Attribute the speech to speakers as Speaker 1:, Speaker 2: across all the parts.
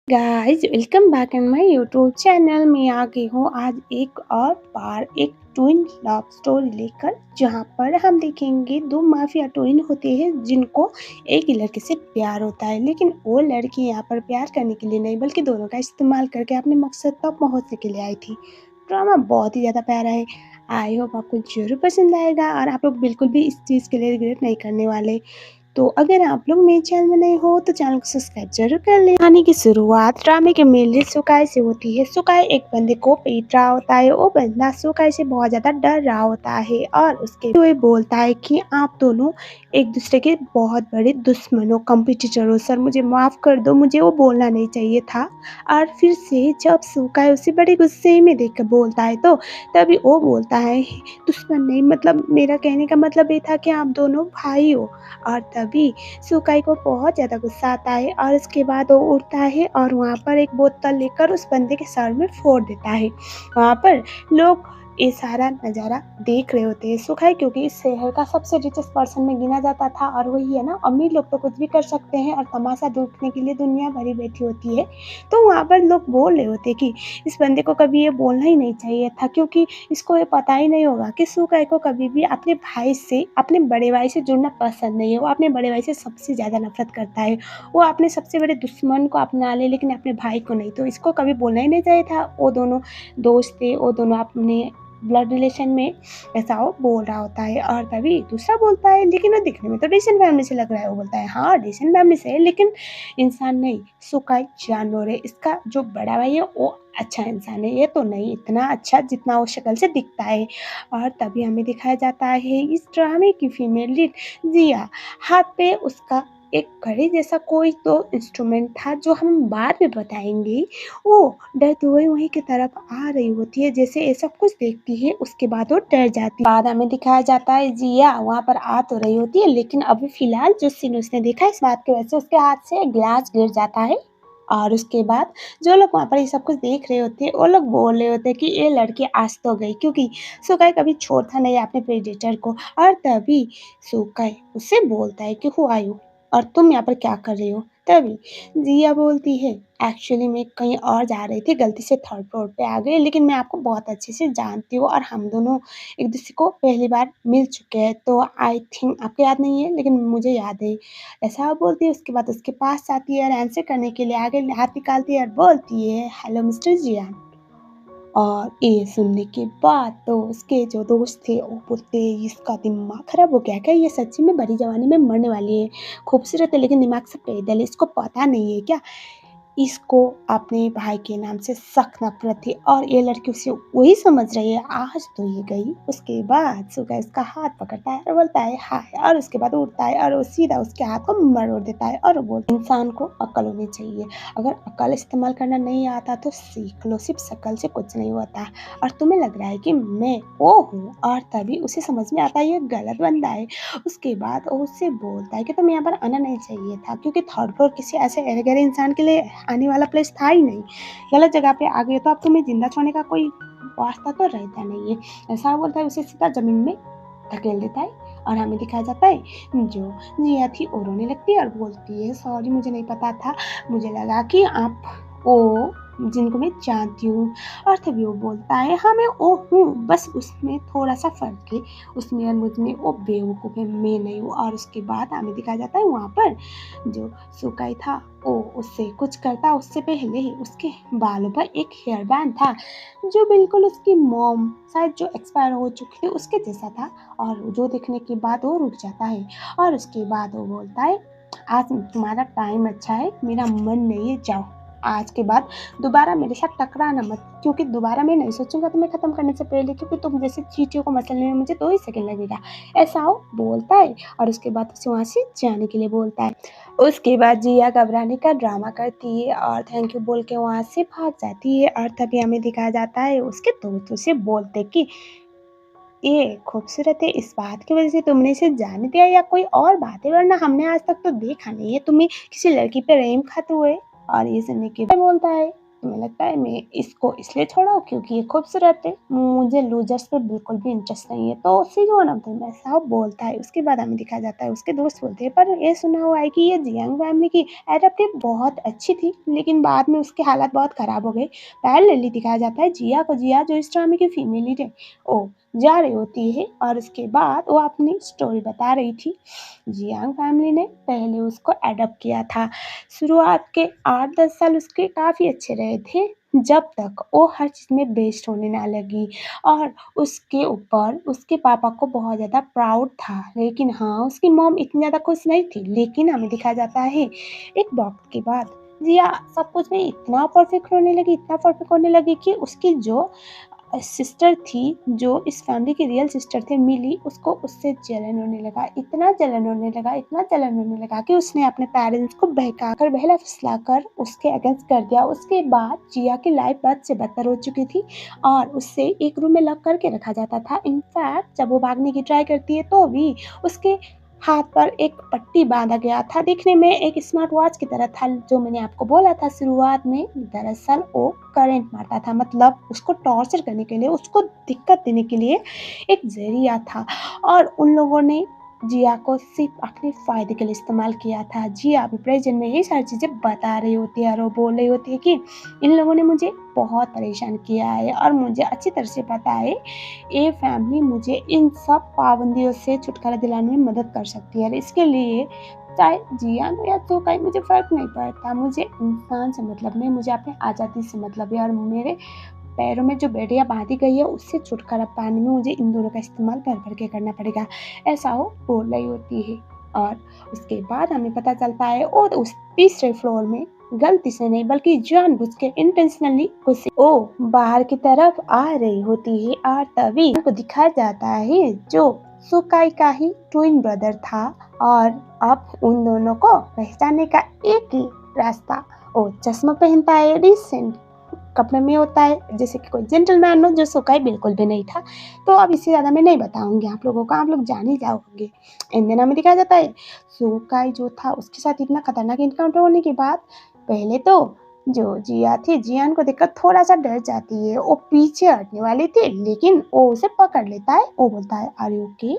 Speaker 1: Guys welcome back in my YouTube channel. मैं आ गई हूँ आज एक और बार एक ट्विन लव स्टोरी लेकर, जहाँ पर हम देखेंगे दो माफिया ट्विन होते हैं जिनको एक ही लड़के से प्यार होता है, लेकिन वो लड़की यहाँ पर प्यार करने के लिए नहीं बल्कि दोनों का इस्तेमाल करके अपने मकसद तक पहुँचने के लिए आई थी। ड्रामा बहुत ही ज़्यादा प्यारा है। आई होप आपको जरूर पसंद आएगा और आप लोग बिल्कुल भी इस चीज़ के लिए रिग्रेट नहीं करने वाले। तो अगर आप लोग मेरे चैनल में नए हो तो चैनल को सब्सक्राइब जरूर कर लें। कहानी की शुरुआत ड्रामे के मेन लीड सुकाई से होती है। सुकाई एक बंदे को पीट रहा होता है। वो बंदा सुकाई से बहुत ज्यादा डर रहा होता है और उसके वो बोलता है कि आप दोनों एक दूसरे के बहुत बड़े दुश्मन हो, कंपटीटर हो। सर मुझे माफ कर दो, मुझे वो बोलना नहीं चाहिए था। और फिर से जब सुकाई उसे बड़े गुस्से में देख कर बोलता है तो तभी वो बोलता है दुश्मन नहीं, मतलब मेरा कहने का मतलब ये था कि आप दोनों भाई हो। और तभी सुकाई को बहुत ज़्यादा गुस्सा आता है और उसके बाद वो उठता है और वहाँ पर एक बोतल लेकर उस बंदे के सर में फोड़ देता है। वहाँ पर लोग ये सारा नज़ारा देख रहे होते हैं। सुकाई क्योंकि इस शहर का सबसे रिचेस्ट पर्सन में गिना जाता था और वही है ना, अमीर लोग तो कुछ भी कर सकते हैं और तमाशा देखने के लिए दुनिया भरी बैठी होती है। तो वहाँ पर लोग बोल रहे होते कि इस बंदे को कभी ये बोलना ही नहीं चाहिए था, क्योंकि इसको ये पता ही नहीं होगा कि सुकाई को कभी भी अपने भाई से, अपने बड़े भाई से जुड़ना पसंद नहीं है। वो अपने बड़े भाई से सबसे ज़्यादा नफरत करता है। वो अपने सबसे बड़े दुश्मन को अपना ले लेकिन अपने भाई को नहीं। तो इसको कभी बोलना ही नहीं चाहिए था। वो दोनों दोस्त थे, वो दोनों अपने ब्लड रिलेशन में, ऐसा वो बोल रहा होता है। और तभी दूसरा बोलता है लेकिन वो दिखने में तो डिसेंट फैमिली से लग रहा है। वो बोलता है हाँ डिसेंट फैमिली से है, लेकिन इंसान नहीं, सुकाई जानवर है। इसका जो बड़ा भाई है वो अच्छा इंसान है, ये तो नहीं इतना अच्छा जितना वो शक्ल से दिखता है। और तभी हमें दिखाया जाता है इस ड्रामे की फीमेल लीड जिया। हाथ पे उसका एक घड़ी जैसा कोई तो इंस्ट्रूमेंट था जो हम बाद में बताएंगे। वो डरते हुए वहीं की तरफ आ रही होती है, जैसे ये सब कुछ देखती है उसके बाद वो डर जाती है। बाद हमें दिखाया जाता है जिया वहाँ पर आ तो रही होती है, लेकिन अभी फिलहाल जो सीन उसने देखा इस बात की वजह से उसके हाथ से ग्लास गिर जाता है। और उसके बाद जो लोग वहाँ पर ये सब कुछ देख रहे होते हैं वो लोग बोल रहे होते हैं कि ये लड़की आज तो गई, क्योंकि सुकाई कभी छोड़ता नहीं अपने प्रेडेटर को। और तभी सुकाई उससे बोलता है कि हु आर यू और तुम यहाँ पर क्या कर रही हो। तभी जिया बोलती है एक्चुअली मैं कहीं और जा रही थी, गलती से थर्ड फ्लोर पे आ गई, लेकिन मैं आपको बहुत अच्छे से जानती हूँ और हम दोनों एक दूसरे को पहली बार मिल चुके हैं, तो आई थिंक आपको याद नहीं है लेकिन मुझे याद है। ऐसा वो बोलती है। उसके बाद उसके पास जाती है और आंसर करने के लिए आगे हाथ निकालती है और बोलती है हेलो मिस्टर जियान। और ये सुनने के बाद तो उसके जो दोस्त थे वो बोलते इसका दिमाग खराब हो गया क्या, ये सच्ची में बड़ी जवानी में मरने वाली है। खूबसूरत है लेकिन दिमाग से पैदल है, इसको पता नहीं है क्या इसको अपने भाई के नाम से सख्त नफरत थी और ये लड़की उसे वही समझ रही है। आज तो ये गई। उसके बाद सुगा इसका हाथ पकड़ता है और बोलता है हाय, और उसके बाद उठता है और वो सीधा उसके हाथ को मरोड़ देता है और वो बोलता है इंसान को अक्ल होनी चाहिए, अगर अक्ल इस्तेमाल करना नहीं आता तो सीख लो, सिर्फ शकल से कुछ नहीं होता और तुम्हें लग रहा है कि मैं वो हूँ। और तभी उसे समझ में आता है ये गलत बंदा है। उसके बाद वो उससे बोलता है कि तुम्हें यहाँ पर आना नहीं चाहिए था, क्योंकि थर्ड फ्लोर किसी ऐसे गहरे इंसान के लिए आने वाला प्लेस था ही नहीं। गलत जगह पे आ गए तो अब तुम्हें जिंदा छोड़ने का कोई वास्ता तो रहता नहीं है। ऐसा बोलता है, उसे सीधा जमीन में धकेल देता है। और हमें दिखाया जाता है जो जिया थी वो रोने लगती है और बोलती है सॉरी मुझे नहीं पता था, मुझे लगा कि आप वो जिनको मैं जानती हूँ। और तभी वो बोलता है हाँ मैं वो हूँ, बस उसमें थोड़ा सा फर्क है, उसमें और मुझ में वो बेवकूफ़ है, मैं नहीं हूँ। और उसके बाद हमें दिखाया जाता है वहाँ पर जो सुकाई था वो उससे कुछ करता उससे पहले ही उसके बालों पर एक हेयर बैंड था जो बिल्कुल उसकी मॉम शायद जो एक्सपायर हो चुकी थी उसके जैसा था, और जो देखने के बाद वो रुक जाता है। और उसके बाद वो बोलता है आज तुम्हारा टाइम अच्छा है, मेरा मन नहीं है, जाओ आज के बाद दोबारा मेरे साथ टकराना मत, क्योंकि दोबारा मैं नहीं सोचूंगा तुम्हें ख़त्म करने से पहले, क्योंकि तुम जैसे चींटियों को मसलने में मुझे 2 ही सेकंड लगेगा। ऐसा वो बोलता है और उसके बाद उसे वहाँ से जाने के लिए बोलता है। उसके बाद जिया घबराने का ड्रामा करती है और थैंक यू बोल के वहाँ से भाग जाती है। और तभी हमें दिखाया जाता है उसके दोस्तों से बोलते कि ये खूबसूरत है इस बात की वजह से तुमने इसे जाने दिया या कोई और बात है, वरना हमने आज तक तो देखा नहीं है तुम्हें किसी लड़की पे रहीम खाते हुए। और ये सुनने के बाद बोलता है तुम्हें लगता है मैं इसको इसलिए छोड़ा हूँ क्योंकि ये खूबसूरत है, मुझे लूज़र्स पे बिल्कुल भी इंटरेस्ट नहीं है। तो सी वन ऑफ देम ऐसा बोलता है। उसके बाद हमें दिखाया जाता है उसके दोस्त बोलते हैं, पर ये सुना हुआ है कि ये जियांग फैमिली की एडॉप्टिव बहुत अच्छी थी, लेकिन बाद में उसके हालात बहुत ख़राब हो गए। पैरेलली दिखाया जाता है जिया जो इस ड्रामे की फीमेल लीड है, वो जा रही होती है और उसके बाद वो अपनी स्टोरी बता रही थी। जियांग फैमिली ने पहले उसको एडॉप्ट किया था। शुरुआत के 8-10 साल उसके काफ़ी अच्छे रहे थे, जब तक वो हर चीज़ में बेस्ट होने ना लगी और उसके ऊपर उसके पापा को बहुत ज़्यादा प्राउड था। लेकिन हाँ, उसकी मॉम इतनी ज़्यादा खुश नहीं थी। लेकिन हमें दिखाया जाता है एक वक़्त के बाद जिया सब कुछ में इतना परफेक्ट होने लगी कि उसकी जो सिस्टर थी, जो इस फैमिली की रियल सिस्टर थी मिली, उसको उससे जलन होने लगा। इतना जलन होने लगा कि उसने अपने पेरेंट्स को बहकाकर बहला-फुसलाकर उसके अगेंस्ट कर दिया। उसके बाद जिया की लाइफ बद से बदतर हो चुकी थी और उसे एक रूम में लॉक करके रखा जाता था। इनफैक्ट जब वो भागने की ट्राई करती है तो भी उसके हाथ पर एक पट्टी बाँधा गया था। दिखने में एक स्मार्ट वॉच की तरह था, जो मैंने आपको बोला था शुरुआत में। दरअसल वो करंट मारता था, मतलब उसको टॉर्चर करने के लिए, उसको दिक्कत देने के लिए एक ज़रिया था और उन लोगों ने जिया को सिर्फ़ अपने फ़ायदे के लिए इस्तेमाल किया था। जिया अभी प्रेज़ेंट में ये सारी चीज़ें बता रही होती है और वो बोल रही होती है कि इन लोगों ने मुझे बहुत परेशान किया है और मुझे अच्छी तरह से पता है ये फैमिली मुझे इन सब पाबंदियों से छुटकारा दिलाने में मदद कर सकती है और इसके लिए चाहे जियान हो या तो कहीं मुझे फ़र्क नहीं पड़ता। मुझे इंसान से मतलब नहीं, मुझे अपनी आज़ादी से मतलब है और मेरे पैरों में जो बेड़ियाँ बाँधी गई है उससे छुटकारा पाने में मुझे इन दोनों का इस्तेमाल भर-भर के करना पड़ेगा। ऐसा वो बोल रही होती है और उसके बाद हमें पता चलता है और उस तीसरे फ्लोर में गलती से नहीं बल्कि जानबूझ के इंटेंशनली घुसी वो बाहर की तरफ आ रही होती है और तभी उनको दिखाया जाता है जो सुकाई का ही ट्विन ब्रदर था और अब उन दोनों को पहचानने का एक ही रास्ता, वो चश्मा पहनता है, डिसेंट कपड़े में होता है, जैसे कि कोई जेंटलमैन हो, जो सुकाई बिल्कुल भी नहीं था। तो अब इससे ज़्यादा मैं नहीं बताऊँगी आप लोगों को, आप लोग जान ही जाओगे। एंड देन हमें दिखाया जाता है सुकाई जो था उसके साथ इतना खतरनाक एनकाउंटर होने के बाद पहले तो जो जिया थी, जियान को देखकर थोड़ा-सा डर जाती है। वो पीछे हटने वाली थी, लेकिन वो उसे पकड़ लेता है। वो बोलता है, "आर यू ओके?"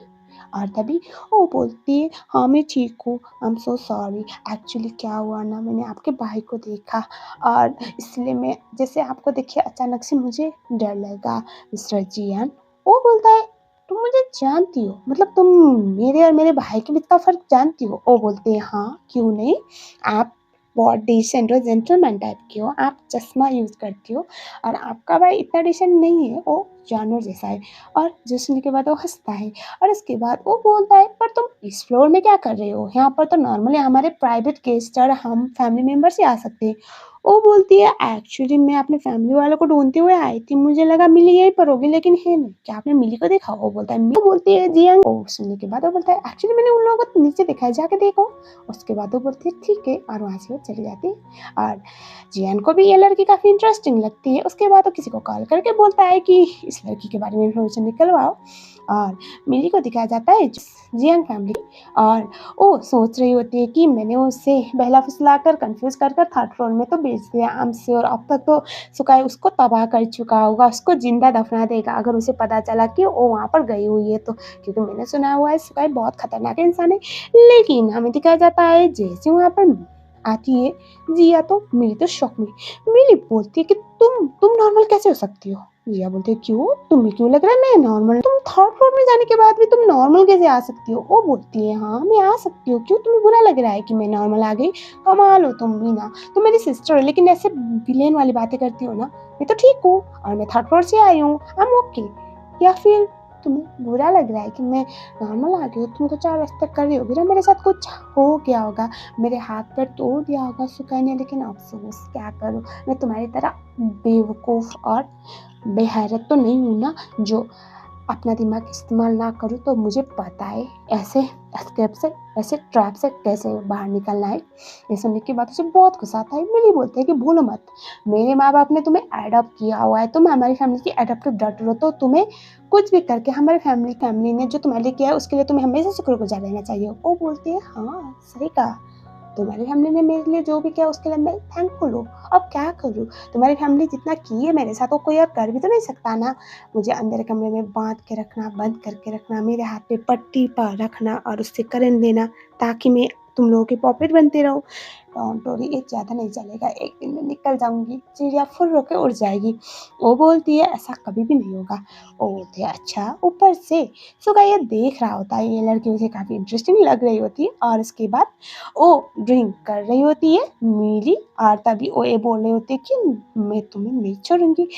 Speaker 1: और तभी वो बोलती है, "हाँ, मैं ठीक हूँ। I am so sorry. Actually क्या हुआ ना, मैंने आपके भाई को देखा और इसलिए मैं जैसे आपको देखे अचानक से मुझे डर लगा।" मिस्टर जियान वो बोलता है, "तुम मुझे जानती हो? मतलब तुम मेरे और मेरे भाई के बीच का फ़र्क जानती हो?" वो बोलते हैं, "हाँ, क्यों नहीं? आप बहुत डिसेंट हो, जेंटलमैन टाइप की हो, आप चश्मा यूज़ करती हो और आपका भाई इतना डिसेंट नहीं है, वो जानवर जैसा है।" और जो सुनने के बाद वो हँसता है और उसके बाद वो बोलता है, "पर तुम इस फ्लोर में क्या कर रहे हो? यहाँ पर तो नॉर्मली हमारे प्राइवेट गेस्ट और हम फैमिली मेंबर्स ही आ सकते हैं।" वो बोलती है, "एक्चुअली मैं अपने फैमिली वालों को ढूँढते हुए आई थी, मुझे लगा मिली यहीं पर होगी लेकिन है नहीं। क्या आपने मिली को देखा?" वो बोलता है, "वो बोलती है जियांग।" वो सुनने के बाद वो बोलता है, "एक्चुअली मैंने उन लोगों को नीचे देखा है, जाके देखो।" उसके बाद वो बोलती है, "ठीक है" और वहाँ से वो चली जाती है और जियान को भी ये लड़की काफ़ी इंटरेस्टिंग लगती है। उसके बाद वो किसी को कॉल करके बोलता है कि इस लड़की के बारे में इन्फॉर्मेशन निकलवाओ और मिली को दिखाया जाता है जियांग फैमिली और वो सोच रही होती है कि मैंने उसे बहला-फुसला कर कन्फ्यूज़ कर कर थर्ड फ्लोर में तो भेज दिया। आई एम श्योर अब तक तो सुकाई उसको तबाह कर चुका होगा, उसको ज़िंदा दफना देगा अगर उसे पता चला कि वो वहाँ पर गई हुई है तो। क्योंकि मैंने सुना हुआ है सुकाई बहुत खतरनाक इंसान है। लेकिन हमें दिखाया जाता है जैसे वहाँ पर आती है जिया तो मिली तो शॉक में। मिली बोलती है कि तुम नॉर्मल कैसे हो सकती हो? जिया बोलती है, "क्यों? तुम्हें क्यों लग रहा है मैं नॉर्मल? तुम थर्ड फ्लोर में जाने के बाद भी तुम नॉर्मल कैसे आ सकती हो?" वो बोलती है, "हाँ, मैं आ सकती हूँ। क्यों तुम्हें बुरा लग रहा है कि मैं नॉर्मल आ गई? कमाल हो तुम भी ना। तुम मेरी सिस्टर हो लेकिन ऐसे विलेन वाली बातें करती हो ना। मैं तो ठीक हूँ और मैं थर्ड फ्लोर से आई हूँ। I am okay. या फिर तुम्हें बुरा लग रहा है कि मैं नॉर्मल आ गई हूँ? तुम तो 4 एक्सपेक्ट कर रही होगी ना मेरे साथ कुछ हो गया होगा, मेरे हाथ पैर तोड़ दिया होगा सुकई ने, लेकिन अफ़सोस क्या करूँ, मैं तुम्हारी तरह बेवकूफ़ और बेगैरत तो नहीं हूँ ना, जो अपना दिमाग इस्तेमाल ना करूँ। तो मुझे पता है ऐसे एस्केप से, ऐसे ट्रैप से कैसे बाहर निकलना है।" ये सुनने के बाद उसे बहुत गुस्सा आता है। मिली बोलती है कि भूलो मत, मेरे माँ-बाप ने तुम्हें एडॉप्ट किया हुआ है, तुम हमारी फैमिली की एडॉप्टेड डॉटर हो, तो तुम्हें कुछ भी करके हमारी फैमिली ने जो तुम्हारे लिए किया है उसके लिए तुम्हें हमेशा शुक्रगुज़ार रहना चाहिए। वो बोलती है, "हाँ, सही कहा। तुम्हारी फैमिली ने मेरे लिए जो भी किया उसके लिए मैं थैंकफुल हूँ। अब क्या करूँ? तुम्हारी फैमिली जितना की है मेरे साथ वो कोई और कर भी तो नहीं सकता ना। मुझे अंदर कमरे में बाँध के रखना, बंद करके रखना, मेरे हाथ पे पट्टी रखना और उससे करंट देना ताकि मैं तुम लोगों की पॉकेट बनती रहूँ। डोंट वरी, ये ज़्यादा नहीं चलेगा, एक दिन मैं निकल जाऊँगी, चिड़िया फुर्र होके उड़ जाएगी। वो बोलती है ऐसा कभी भी नहीं होगा। वो बोलती है अच्छा, ऊपर से। सुगा ये देख रहा होता है, ये लड़की उसे काफ़ी इंटरेस्टिंग लग रही होती है और उसके बाद वो ड्रिंक कर रही होती है मीली और तभी वो ये बोल रही होती है कि मैं तुम्हें नहीं छोड़ूँगी।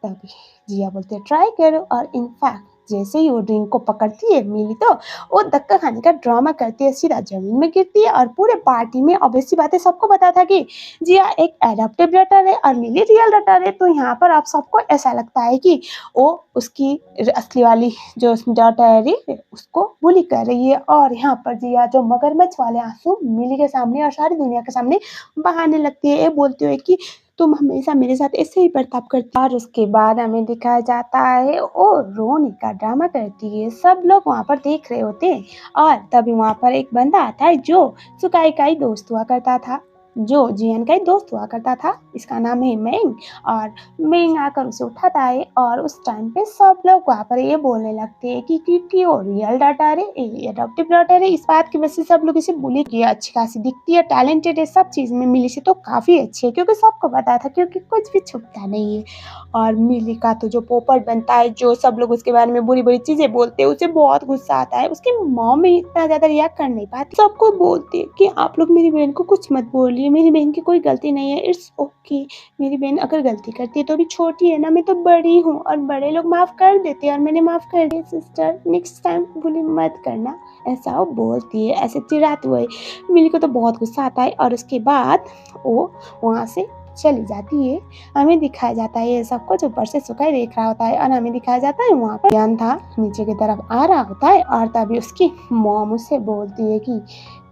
Speaker 1: तभी जिया बोलती है ट्राई करो और इनफैक्ट जैसे ही वो ड्रिंक को पकड़ती है मिली तो वो धक्का खाने का ड्रामा करती है, सीधा जमीन में गिरती है और पूरे पार्टी में ऑब्वियस सी बात है सबको पता था कि जिया एक एडॉप्टिव डॉटर है और मिली रियल डॉटर है। तो यहाँ पर आप सबको ऐसा लगता है कि वो उसकी असली वाली जो डॉटर है उसको बुली कर रही है और यहाँ पर जिया जो मगरमच्छ वाले आंसू मिली के सामने और सारी दुनिया के सामने बहाने लगती है, ये बोलते हुए कि तुम हमेशा मेरे साथ ऐसे ही बर्ताव करती हो। और उसके बाद हमें दिखाया जाता है वो रोने का ड्रामा करती है, सब लोग वहाँ पर देख रहे होते हैं और तभी वहाँ पर एक बंदा आता है जो सुकाई का ही दोस्त हुआ करता था, जो जियान का ही दोस्त हुआ करता था। इसका नाम है मेंग और मेंग आकर उसे उठाता है और उस टाइम पे सब लोग वहाँ पर ये बोलने लगते हैं कि क्योंकि वो रियल डॉटर है, ये एडॉप्टिव डॉटर है, इस बात की वजह से सब लोग इसे बुली किया। अच्छी खासी दिखती है, टैलेंटेड है, सब चीज़ में मिली से तो काफ़ी अच्छी है क्योंकि सबको पता था, क्योंकि कुछ भी छुपता नहीं है। और मिली का तो जो पोपट बनता है, जो सब लोग उसके बारे में बुरी बुरी चीज़ें बोलते हैं, उसे बहुत गुस्सा आता है। उसकी मॉम भी इतना ज़्यादा रिएक्ट कर नहीं पाती, सबको बोलती है कि आप लोग मेरी बहन को कुछ मत बोलिए, मेरी बहन की कोई गलती नहीं है, इट्स ओके। मेरी बहन अगर गलती करती है तो अभी छोटी है ना, मैं तो बड़ी हूँ और बड़े लोग माफ़ कर देते हैं और मैंने माफ़ कर दिया। सिस्टर नेक्स्ट टाइम बुली मत करना, ऐसा वो बोलती है ऐसे चिढ़ाते हुए। मिली को तो बहुत गुस्सा आता है और उसके बाद वो वहाँ से चली जाती है। हमें दिखाया जाता है ये सब कुछ ऊपर से सुकाई देख रहा होता है और हमें दिखाया जाता है वहाँ पर जियान था नीचे की तरफ आ रहा होता है और तभी उसकी मॉम उससे बोलती है कि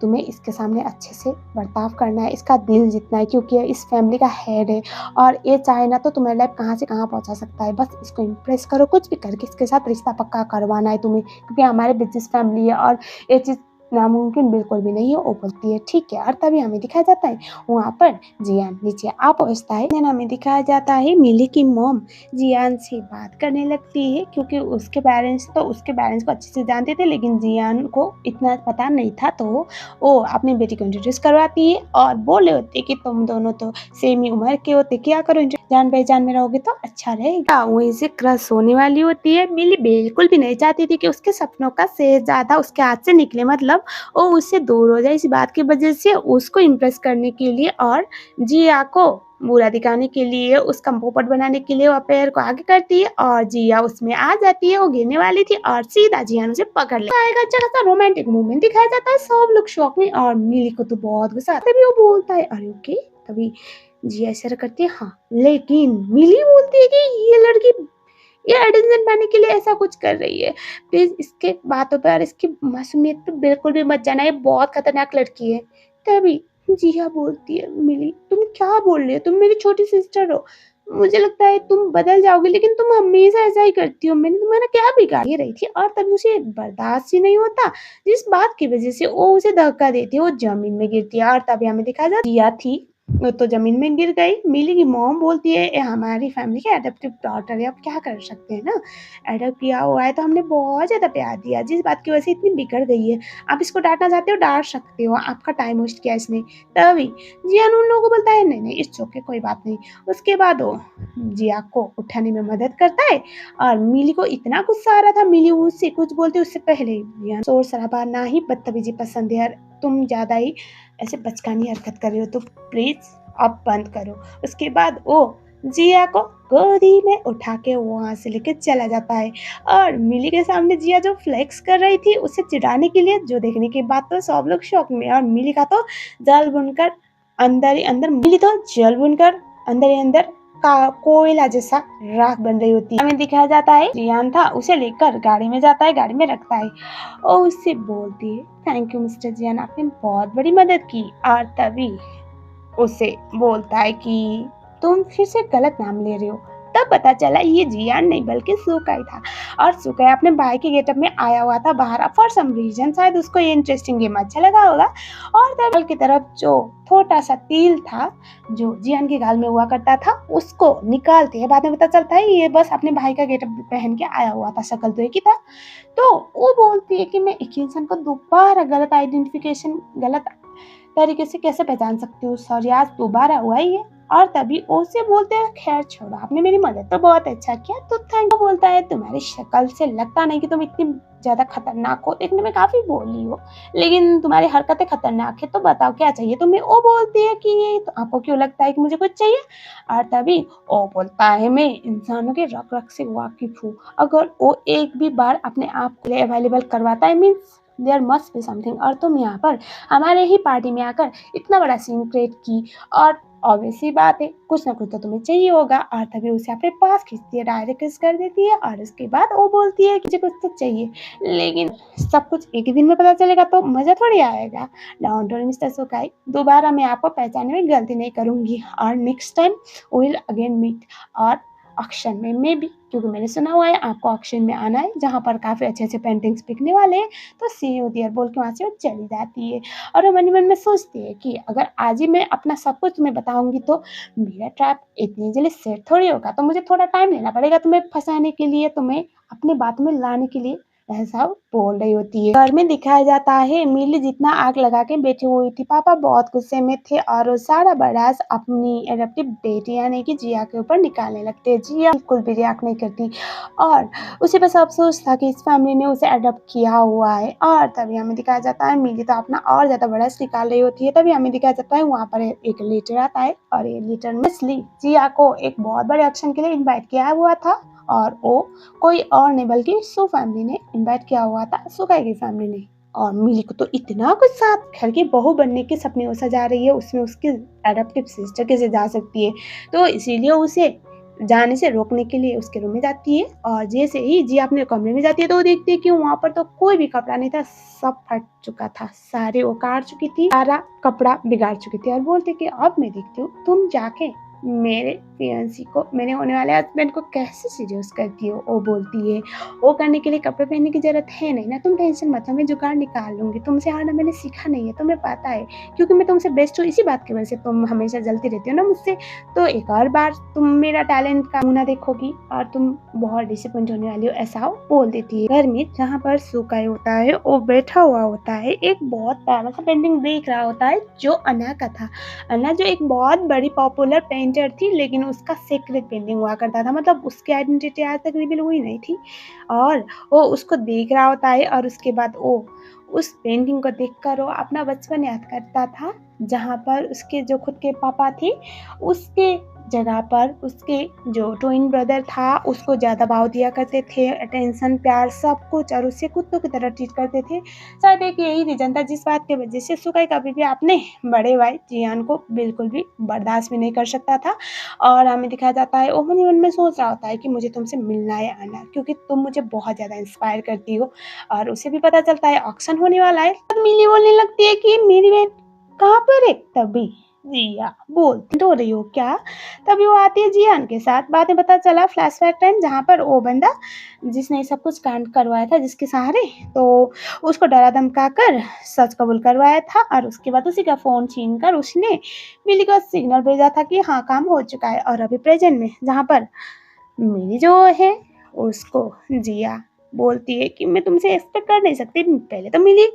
Speaker 1: तुम्हें इसके सामने अच्छे से बर्ताव करना है, इसका दिल जीतना है क्योंकि ये इस फैमिली का हेड है और ये चाहे ना तो तुम्हारी लाइफ कहाँ से कहाँ पहुँचा सकता है। बस इसको इम्प्रेस करो, कुछ भी करके इसके साथ रिश्ता पक्का करवाना है तुम्हें, क्योंकि हमारे बिजनेस फैमिली है और ये चीज़ नामुमकिन बिल्कुल भी नहीं है। वो बोलती है ठीक है और तभी हमें दिखाया जाता है वहाँ पर जियान नीचे आ पहुँचता है। देन हमें दिखाया जाता है मिली की मॉम जियान से बात करने लगती है क्योंकि उसके पेरेंट्स को अच्छे से जानते थे लेकिन जियान को इतना पता नहीं था, तो वो अपनी बेटी को इंट्रोड्यूस करवाती है और बोले होते कि तुम दोनों तो सेम ही उम्र के होते, क्या करो जान पहचान में रहोगे तो अच्छा रहेगा। वहीं से क्रश होने वाली होती है। मिली बिल्कुल भी नहीं चाहती थी कि उसके सपनों का शहजादा उसके हाथ से निकले, मतलब वो उससे दूर हो जाए। इस बात की वजह से उसको इम्प्रेस करने के लिए और जिया को बुरा दिखाने के लिए, उसका पोपट बनाने के लिए वो पैर को आगे करती है और जिया उसमें आ जाती है। वो गिरने वाली थी और सीधा जियान उसे पकड़ लेता है। अच्छा खासा रोमांटिक मूवमेंट दिखाया जाता है, सब लोग शौक में और मिली को तो बहुत गुस्सा आता है। तभी वो बोलता है अरे ओके, तभी जिया इशारा करती है हाँ, लेकिन मिली बोलती है कि ये लड़की ये एटेंशन पाने के लिए ऐसा कुछ कर रही है, प्लीज इसके बातों पे और इसकी मासूमियत पे बिल्कुल भी मत जाना, ये बहुत खतरनाक लड़की है। तभी जिया बोलती है मिली तुम क्या बोल रही हो, तुम मेरी छोटी सिस्टर हो, मुझे लगता है तुम बदल जाओगे लेकिन तुम हमेशा ऐसा ही करती हो, मैंने तुम्हारा क्या बिगाड़ ये रही थी। और तभी उसे बर्दाश्त ही नहीं होता जिस बात की वजह से वो उसे धक्का देती है, वो जमीन में गिरती है और तभी हमें दिखा जाता जिया थी वो तो जमीन में गिर गई। मिली की मॉम बोलती है ये हमारी फैमिली की एडॉप्टिव डॉटर है, अब क्या कर सकते हैं ना, एडॉप्ट किया हुआ है तो हमने बहुत ज़्यादा प्यार दिया, जिस बात की वजह से इतनी बिगड़ गई है, आप इसको डांटना चाहते हो डांट सकते हो, आपका टाइम वेस्ट किया इसने। तभी जियान उन लोगों को बोलता है नहीं नहीं इट्स ओके कोई बात नहीं। उसके बाद वो जिया को उठाने में मदद करता है और मिली को इतना गुस्सा आ रहा था, मिली उससे कुछ बोलती उससे पहले ही जियान शोर शराबा ना ही बदतमीजी पसंद है, तुम ज़्यादा ही ऐसे बचकानी हरकत कर रहे हो तो प्लीज अब बंद करो। उसके बाद वो जिया को गोदी में उठा के वहां से लेके चला जाता है और मिली के सामने जिया जो फ्लेक्स कर रही थी उसे चिढ़ाने के लिए, जो देखने के बाद तो सब लोग शौक में और मिली का तो जल बुनकर अंदर ही अंदर, मिली तो जल बुनकर अंदर ही अंदर का कोयला जैसा राख बन रही होती है। हमें दिखाया जाता है जियान था उसे लेकर गाड़ी में जाता है, गाड़ी में रखता है और उससे बोलती है थैंक यू मिस्टर जियान, आपने बहुत बड़ी मदद की। और तभी उसे बोलता है कि तुम फिर से गलत नाम ले रहे हो, तब पता चला ये जियान नहीं बल्कि सुकाई था और सुकाई अपने भाई के गेटअप में आया हुआ था बाहर। फॉर सम रीजन शायद उसको ये इंटरेस्टिंग गेम अच्छा लगा होगा और तब की तरफ जो छोटा सा तिल था जो जियान के गाल में हुआ करता था उसको निकालते हैं। बाद में पता चलता है ये बस अपने भाई का गेटअप पहन के आया हुआ था, शक्ल तो एक ही था। तो वो बोलती है कि मैं एक इंसान को दोबारा गलत आइडेंटिफिकेशन गलत तरीके से कैसे पहचान सकती हूँ, सॉरी आज दोबारा हुआ ही है। और तभी उसे बोलते हैं खैर छोड़ो, आपने मेरी मदद तो बहुत अच्छा किया तो थैंक यू। बोलता है तुम्हारी शक्ल से लगता नहीं कि तुम इतनी ज्यादा खतरनाक हो, देखने में काफी भोली हो लेकिन तुम्हारी हरकतें खतरनाक है, तो बताओ क्या चाहिए तुम्हें। वो बोलती है कि तो आपको क्यों लगता है कि मुझे कुछ चाहिए। और तभी वो बोलता है मैं इंसानों के रग रग से वाकिफ हूँ, अगर वो एक भी बार अपने आप को अवेलेबल करवाता है means there must be something. और तुम यहाँ पर हमारे ही पार्टी में आकर इतना बड़ा सीन क्रिएट की और ऑब्वियस सी बात है कुछ ना कुछ तो तुम्हें चाहिए होगा। और तभी उसे अपने पास खींचती है, डायरेक्ट किस कर देती है और उसके बाद वो बोलती है कि मुझे कुछ तो चाहिए लेकिन सब कुछ एक ही दिन में पता चलेगा तो मजा थोड़ी आएगा। डोंट वरी मिस्टर सुकाई, दोबारा मैं आपको पहचानने में गलती नहीं करूंगी और next time will again meet. और ऑक्शन में मैं भी, क्योंकि मैंने सुना हुआ है आपको ऑक्शन में आना है जहाँ पर काफ़ी अच्छे अच्छे पेंटिंग्स बिकने वाले हैं, तो सी यू देयर बोल के वहाँ से वो चली जाती है। और वो मन ही मन में सोचती है कि अगर आज ही मैं अपना सब कुछ तुम्हें बताऊंगी तो मेरा ट्रैप इतनी जल्दी सेट थोड़ी होगा, तो मुझे थोड़ा टाइम लेना पड़ेगा तुम्हें फंसाने के लिए, तुम्हें अपनी बात में लाने के लिए, ऐसा बोल रही होती है। घर में दिखाया जाता है मिली जितना आग लगा के बैठी हुई थी। पापा बहुत गुस्से में थे और वो सारा बड़ास अपनी एडप्टिव बेटी यानी कि जिया के ऊपर निकालने लगते। जिया बिल्कुल भी रिएक्ट नहीं करती और उसे बस अफसोस था कि इस फैमिली ने उसे अडॉप्ट किया हुआ है। और तभी हमें दिखाया जाता है मिली तो अपना और ज्यादा बड़ास निकाल रही होती है। तभी हमें दिखाया जाता है वहाँ पर एक लेटर आता है और ये लेटर में जिया को एक बहुत बड़े एक्शन के लिए इन्वाइट किया हुआ था और वो कोई और नहीं बल्कि सो फैमिली ने इनवाइट किया हुआ था, सुकाई की फैमिली ने। और मिली को तो इतना कुछ साथ घर की बहू बनने के सपने वो सजा रही है, उसमें उसकी एडॉप्टिव सिस्टर कैसे जा सकती है, तो इसीलिए उसे जाने से रोकने के लिए उसके रूम में जाती है। और जैसे ही जी अपने कमरे में जाती है तो वो देखती है कि वहाँ पर तो कोई भी कपड़ा नहीं था, सब फट चुका था, सारे वो काट चुकी थी, सारा कपड़ा बिगाड़ चुकी थी। और बोलती कि अब मैं देखती हूँ तुम जाके मेरे फियांसी को, मेरे होने वाले हस्बैंड को कैसे सीरियस करती हो। वो बोलती है वो करने के लिए कपड़े पहनने की जरूरत है नहीं ना, तुम टेंशन मत लो, मैं जुगाड़ निकाल लूंगी, तुमसे हारना मैंने सीखा नहीं है, तुम्हें पता है क्योंकि मैं तुमसे बेस्ट हूँ, इसी बात की वजह से तुम हमेशा जलती रहती हो ना मुझसे, तो एक और बार तुम मेरा टैलेंट का नमूना देखोगी और तुम बहुत डिसअपॉइंट होने वाली हो, ऐसा वो बोल देती है। घर में जहाँ पर सुकाई होता है वो बैठा हुआ होता है, एक बहुत प्यारा सा पेंटिंग देख रहा होता है जो अन्ना का था। अन्ना जो एक बहुत बड़ी पॉपुलर पेंटर थी लेकिन उसका सीक्रेट पेंटिंग हुआ करता था, मतलब उसकी आइडेंटिटी आज तक रिवील हुई नहीं थी। और वो उसको देख रहा होता है और उसके बाद वो उस पेंटिंग को देखकर वो अपना बचपन याद करता था जहाँ पर उसके जो खुद के पापा थे उसके जगह पर उसके जो ट्विन ब्रदर था उसको ज़्यादा भाव दिया करते थे, अटेंशन प्यार सब कुछ, और उसे कुत्तों की तरह ट्रीट करते थे। शायद एक यही रीजन था जिस बात की वजह से सुकाई कभी भी अपने बड़े भाई जियान को बिल्कुल भी बर्दाश्त भी नहीं कर सकता था। और हमें दिखाया जाता है वो मन ही मन में सोच रहा होता है कि मुझे तुमसे मिलना है आना, क्योंकि तुम मुझे बहुत ज़्यादा इंस्पायर करती हो। और उसे भी पता चलता है ऑक्शन होने वाला है। मिली बोलने लगती है कि मेरी बहन कहाँ पर है, तभी जिया बोलती हो रही हो क्या। तभी वो आती है जियान के साथ। बाद में पता चला फ्लैशबैक टाइम जहाँ पर वो बंदा जिसने सब कुछ कांड करवाया था जिसके सहारे, तो उसको डरा धमका कर सच कबूल करवाया था और उसके बाद उसी का फोन छीन कर उसने मिली को सिग्नल भेजा था कि हाँ काम हो चुका है। और अभी प्रेजेंट में जहाँ पर मिली जो है उसको जिया बोलती है कि मैं तुमसे एक्सपेक्ट कर नहीं सकती। पहले तो मिली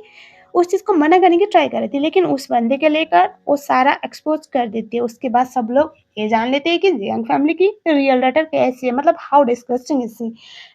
Speaker 1: उस चीज़ को मना करने की ट्राई कर रही थी लेकिन उस बंदे के लेकर वो सारा एक्सपोज कर देती है। उसके बाद सब लोग ये जान लेते हैं कि जियांग फैमिली की रियल डॉटर कैसी है, मतलब how disgusting is she.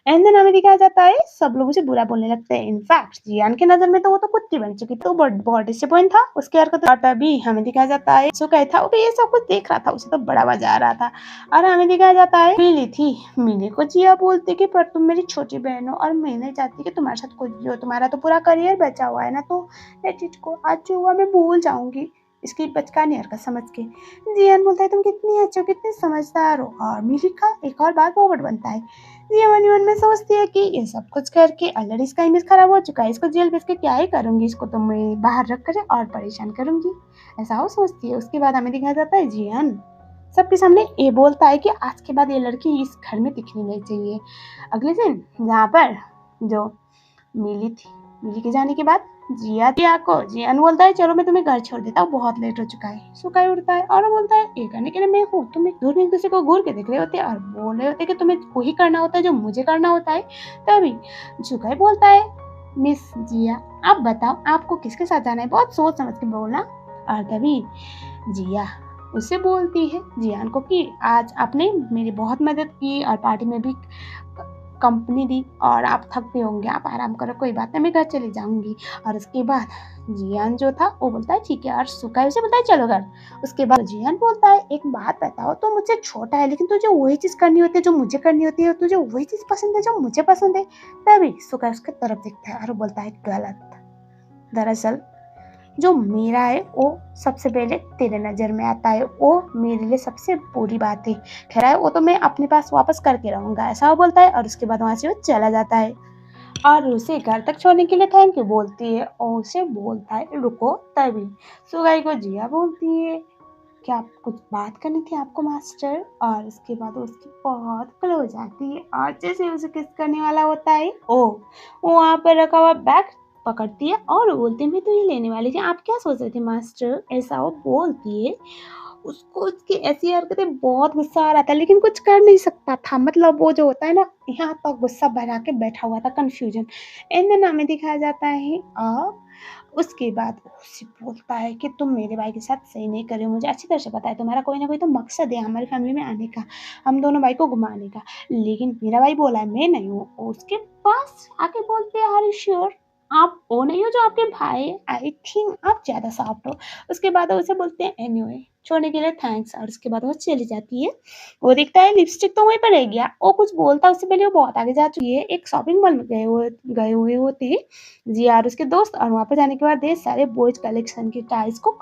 Speaker 1: And then हमें दिखाया जाता है सब लोग उसे बुरा बोलने लगते हैं। इनफैक्ट जियान की नजर में तो वो तो कुत्ती बन चुकी थी, तो बहुत डिसअपॉइंट था उसकी हरकत। और तभी हमें दिखाया जाता है सुकाई था वो ये सब कुछ देख रहा था, उसे तो बड़ा मजा आ रहा था। और हमें दिखाया जाता है मिली थी, मिली को जिया बोलती कि पर तुम मेरी छोटी बहन हो और मैं नहीं चाहती कि तुम्हारे साथ कुछ भी हो, तुम्हारा तो पूरा करियर बचा हुआ है ना, तो लेट इट गो, आज जो हुआ मैं भूल जाऊंगी, इसकी बचकानी हरकत समझ के। जियान बोलता है तुम कितनी अच्छी हो, कितनी समझदार हो। और मिली का एक और बात फॉरवर्ड बनता है। जिया मन ही मन में सोचती है कि ये सब कुछ करके ऑलरेडी इसका इमेज खराब हो चुका है, इसको जेल भेज के क्या ही करूंगी, इसको तो मैं बाहर रख कर और परेशान करूंगी, ऐसा वो सोचती है। उसके बाद हमें दिखाया जाता है जियान सबके सामने ये बोलता है कि आज के बाद ये लड़की इस घर में दिखनी नहीं चाहिए। अगले दिन जहाँ पर जो मिली थी, मिली के जाने के बाद जिया को जियान बोलता है चलो मैं तुम्हें घर छोड़ देता हूँ, बहुत लेट हो चुका है। सुकाई उठता है और बोलता है ये करने के लिए मैं हूँ। तुम एक दूर में एक दूसरे को घूर के देख रहे होते और बोल रहे होते कि तुम्हें वही करना होता है जो मुझे करना होता है। तभी सुकाई बोलता है मिस जिया आप बताओ आपको किसके साथ जाना है, बहुत सोच समझ के बोलना। और तभी जिया उससे बोलती है जियान को कि आज आपने मेरी बहुत मदद की और पार्टी में भी कंपनी दी और आप थक गए होंगे, आप आराम करो, कोई बात नहीं मैं घर चली जाऊंगी। और उसके बाद जियान जो था वो बोलता है ठीक है और सुकाई उसे बोलता है चलो घर। उसके बाद जियान बोलता है एक बात बताओ, तो मुझसे छोटा है लेकिन तुझे वही चीज करनी होती है जो मुझे करनी होती है, तुझे वही चीज पसंद है जो मुझे पसंद है। तभी सुकाई उसके तरफ देखता है और बोलता है गलत, दरअसल जो मेरा है वो सबसे पहले तेरे नज़र में आता है, वो मेरे लिए सबसे बुरी बात है। कह रहा है वो तो मैं अपने पास वापस करके रहूँगा, ऐसा वो बोलता है। और उसके बाद वहाँ से वो चला जाता है और उसे घर तक छोड़ने के लिए थैंक यू बोलती है और उसे बोलता है रुको। तभी सुगाई को जिया बोलती है क्या आप कुछ बात करनी थी आपको मास्टर। और उसके बाद उसकी बहुत क्लोज आती है और जैसे उसे किस करने वाला होता है वो वहाँ पर रखा हुआ बैग पकड़ती है और बोलती है मैं तो ये लेने वाली थी, आप क्या सोच रहे थे मास्टर, ऐसा वो बोलती है। उसको उसकी ऐसी हरकतें बहुत गुस्सा आ रहा था लेकिन कुछ कर नहीं सकता था, मतलब वो जो होता है ना यहाँ तक गुस्सा भरा के बैठा हुआ था, कंफ्यूजन। इन हमें दिखाया जाता है और उसके बाद उससे बोलता है कि तुम मेरे भाई के साथ सही नहीं कर रहे हो, मुझे अच्छी तरह से पता है तुम्हारा कोई ना कोई तो मकसद है हमारी फैमिली में आने का, हम दोनों भाई को घुमाने का, लेकिन मेरा भाई बोला है मैं नहीं हूँ। उसके पास आके बोलते हैं आर यू श्योर आप वो नहीं हो जो आपके भाई, आई थिंक आप ज़्यादा सॉफ्ट हो। उसके बाद उसे बोलते हैं एनीवे छोड़ने के लिए थैंक्स और उसके बाद वो चली जाती है। वो देखता है लिपस्टिक तो वहीं पर रह गया, वो कुछ बोलता उससे पहले वो बहुत आगे जा चुकी है। एक शॉपिंग मॉल में गए हुए होते हैं जिया और उसके दोस्त और वहाँ पर जाने के बाद ढेर सारे बॉयज कलेक्शन की टाइल्स को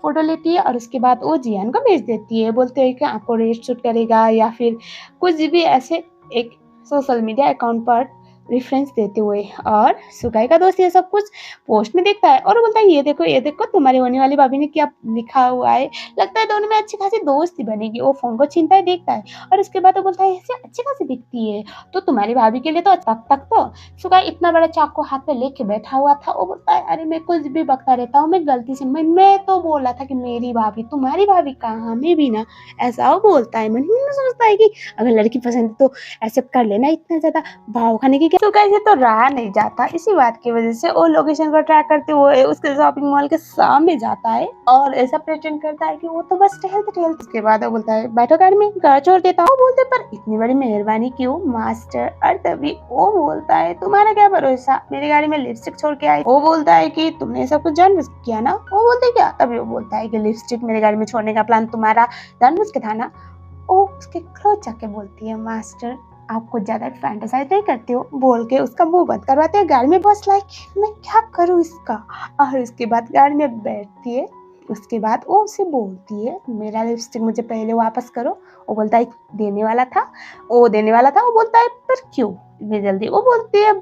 Speaker 1: फोटो लेती है और उसके बाद वो जियान को भेज देती है, बोलते हैं कि आपको रेट शूट करेगा या फिर कुछ भी ऐसे एक सोशल मीडिया अकाउंट पर रेफरेंस देते हुए। और सुगाई का दोस्त ये सब कुछ पोस्ट में देखता है और बोलता है ये देखो तुम्हारी होने वाली भाभी ने क्या लिखा हुआ है, लगता है दोनों में अच्छी खासी दोस्ती बनेगी। वो फोन को छीनता है देखता है और उसके बाद वो बोलता है ऐसे अच्छी खासी दिखती है तो तुम्हारी भाभी के लिए तो तब तक तो सुगाई इतना बड़ा चाकू हाथ में लेके बैठा हुआ था। वो बोलता है अरे मैं कुछ भी बकता रहता हूँ, मैं गलती से मैं तो बोला था कि मेरी भाभी, तुम्हारी भाभी कहाँ, हमें भी ना, ऐसा वो बोलता है। मन ही में सोचता है कि अगर लड़की पसंद है तो एक्सेप्ट कर लेना, इतना ज्यादा भाव खाने की तो कैसे तो रहा नहीं जाता। इसी बात की वजह से वो लोकेशन को ट्रैक करते हुए उसके शॉपिंग मॉल के सामने जाता है और ऐसा प्रेटेंड करता है कि वो तो बस टहलते टहलते। उसके बाद वो बोलता है बैठो गाड़ी में, घर छोड़ देता हूँ। बोलते पर इतनी बड़ी मेहरबानी क्यों मास्टर। और तभी वो बोलता है तुम्हारा क्या भरोसा, मेरी गाड़ी में लिपस्टिक छोड़ के आई। वो बोलता है कि तुमने सब कुछ जानबूझ के किया ना। वो बोलते क्या, तभी वो बोलता है कि लिपस्टिक मेरी गाड़ी में छोड़ने का प्लान तुम्हारा जानबूझ के था ना। वो उसके क्लोज जाके बोलती है मास्टर आप कुछ ज्यादा फैंटासाइज नहीं करते हो, बोल के उसका मुंह बंद करवाते हैं गाड़ी में। बस लाइक मैं क्या करूँ इसका। और उसके बाद गाड़ी में बैठती है। उसके बाद वो उसे बोलती है मेरा लिपस्टिक मुझे पहले वापस करो। वो बोलता है देने वाला था, वो देने वाला था। वो बोलता है पर क्यों इतनी जल्दी। वो बोलती है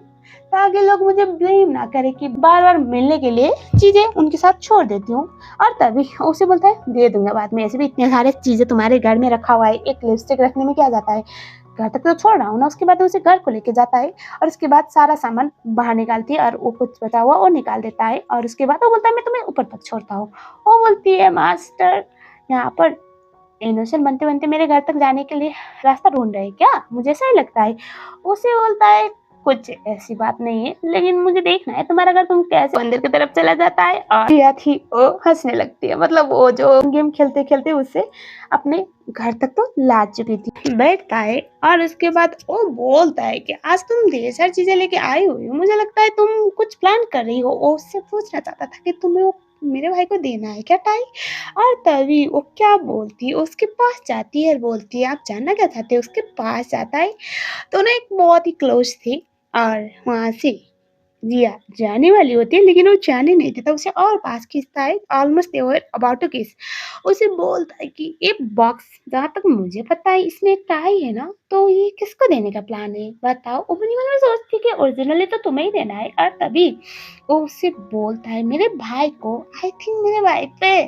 Speaker 1: ताकि लोग मुझे ब्लेम ना करे कि बार बार मिलने के लिए चीजें उनके साथ छोड़ देती हूँ। और तभी उसे बोलता है दे दूंगा बाद में, ऐसे भी इतने सारे चीजें तुम्हारे घर में रखा हुआ है, एक लिपस्टिक रखने में क्या जाता है, घर तक तो छोड़ रहा हूँ ना। उसके बाद उसे घर को लेके जाता है और उसके बाद सारा सामान बाहर निकालती है और वो कुछ बचा हुआ वो निकाल देता है। और उसके बाद वो बोलता है मैं तुम्हें ऊपर तक छोड़ता हूँ। वो बोलती है मास्टर यहाँ पर इनोसेंट बनते बनते मेरे घर तक जाने के लिए रास्ता ढूंढ रहे हैं क्या, मुझे ऐसा ही लगता है। उसे बोलता है कुछ ऐसी बात नहीं है लेकिन मुझे देखना है तुम्हारा घर तुम कैसे मंदिर की तरफ चला जाता है। और जिया थी वो हंसने लगती है, मतलब वो जो गेम खेलते खेलते उसे अपने घर तक तो ला चुकी थी। बैठता है और उसके बाद वो बोलता है कि आज तुम ढेर सारी चीजें लेके आई हुई हो, मुझे लगता है तुम कुछ प्लान कर रही हो। वो उससे पूछना चाहता था कि तुम्हें वो मेरे भाई को देना है क्या टाई। और तभी वो क्या बोलती है उसके पास जाती है और बोलती है आप जानना क्या चाहते हो। उसके पास जाता है, दोनों एक बहुत ही क्लोज थे और वहाँ से जिया जाने वाली होती है लेकिन वो जाने नहीं देता, उसे और पास खींचता है, almost they were about to kiss. उसे बोलता है कि ये बॉक्स जहाँ तक मुझे पता है इसमें एक टाई है ना, तो ये किसको देने का प्लान है बताओ। वो अपनी मन में सोचती है कि ओरिजिनली तो तुम्हें ही देना है, और तभी वो उससे बोलता है मेरे भाई को, आई थिंक मेरे भाई पे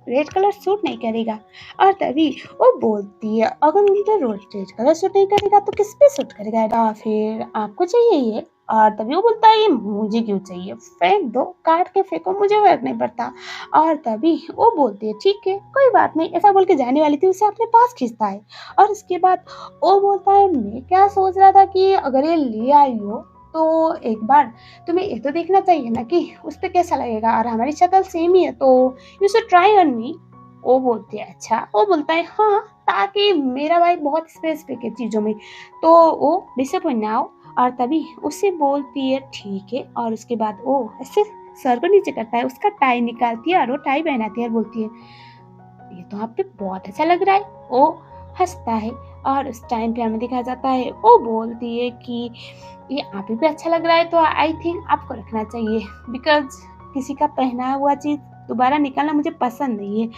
Speaker 1: रेड कलर सूट नहीं करेगा। और तभी वो बोलती है अगर उनका रेड कलर सूट नहीं करेगा तो किस पे सूट करेगा, या फिर आपको चाहिए ये। और तभी वो बोलता है ये मुझे क्यों चाहिए, फेंक दो, काट के फेंको, मुझे फर्क नहीं पड़ता। और तभी वो बोलती है ठीक है कोई बात नहीं, ऐसा बोल के जाने वाली थी, उसे अपने पास खींचता है। और उसके बाद वो बोलता है मैं क्या सोच रहा था कि अगर ये ले आई हो तो एक बार तुम्हें ये तो देखना चाहिए ना कि उस पे कैसा लगेगा, और हमारी शक्ल सेम ही है तो you should try on me. वो बोलती है अच्छा, वो बोलता है हाँ, ताकि मेरा भाई बहुत स्पेसिफिक है चीज़ों में, तो वो डिसअपॉइंट ना हो। और तभी उससे बोलती है ठीक है, और उसके बाद वो ऐसे सर को नीचे करता है, उसका टाई निकालती है और वो टाई पहनाती है और बोलती है ये तो आप पे बहुत अच्छा लग रहा है। वो हंसता है, और उस टाइम पे हमें दिखाया जाता है वो बोलती है कि ये आप ही पे अच्छा लग रहा है तो आई थिंक आपको रखना चाहिए, बिकॉज किसी का पहना हुआ चीज़ दोबारा निकालना मुझे पसंद नहीं है।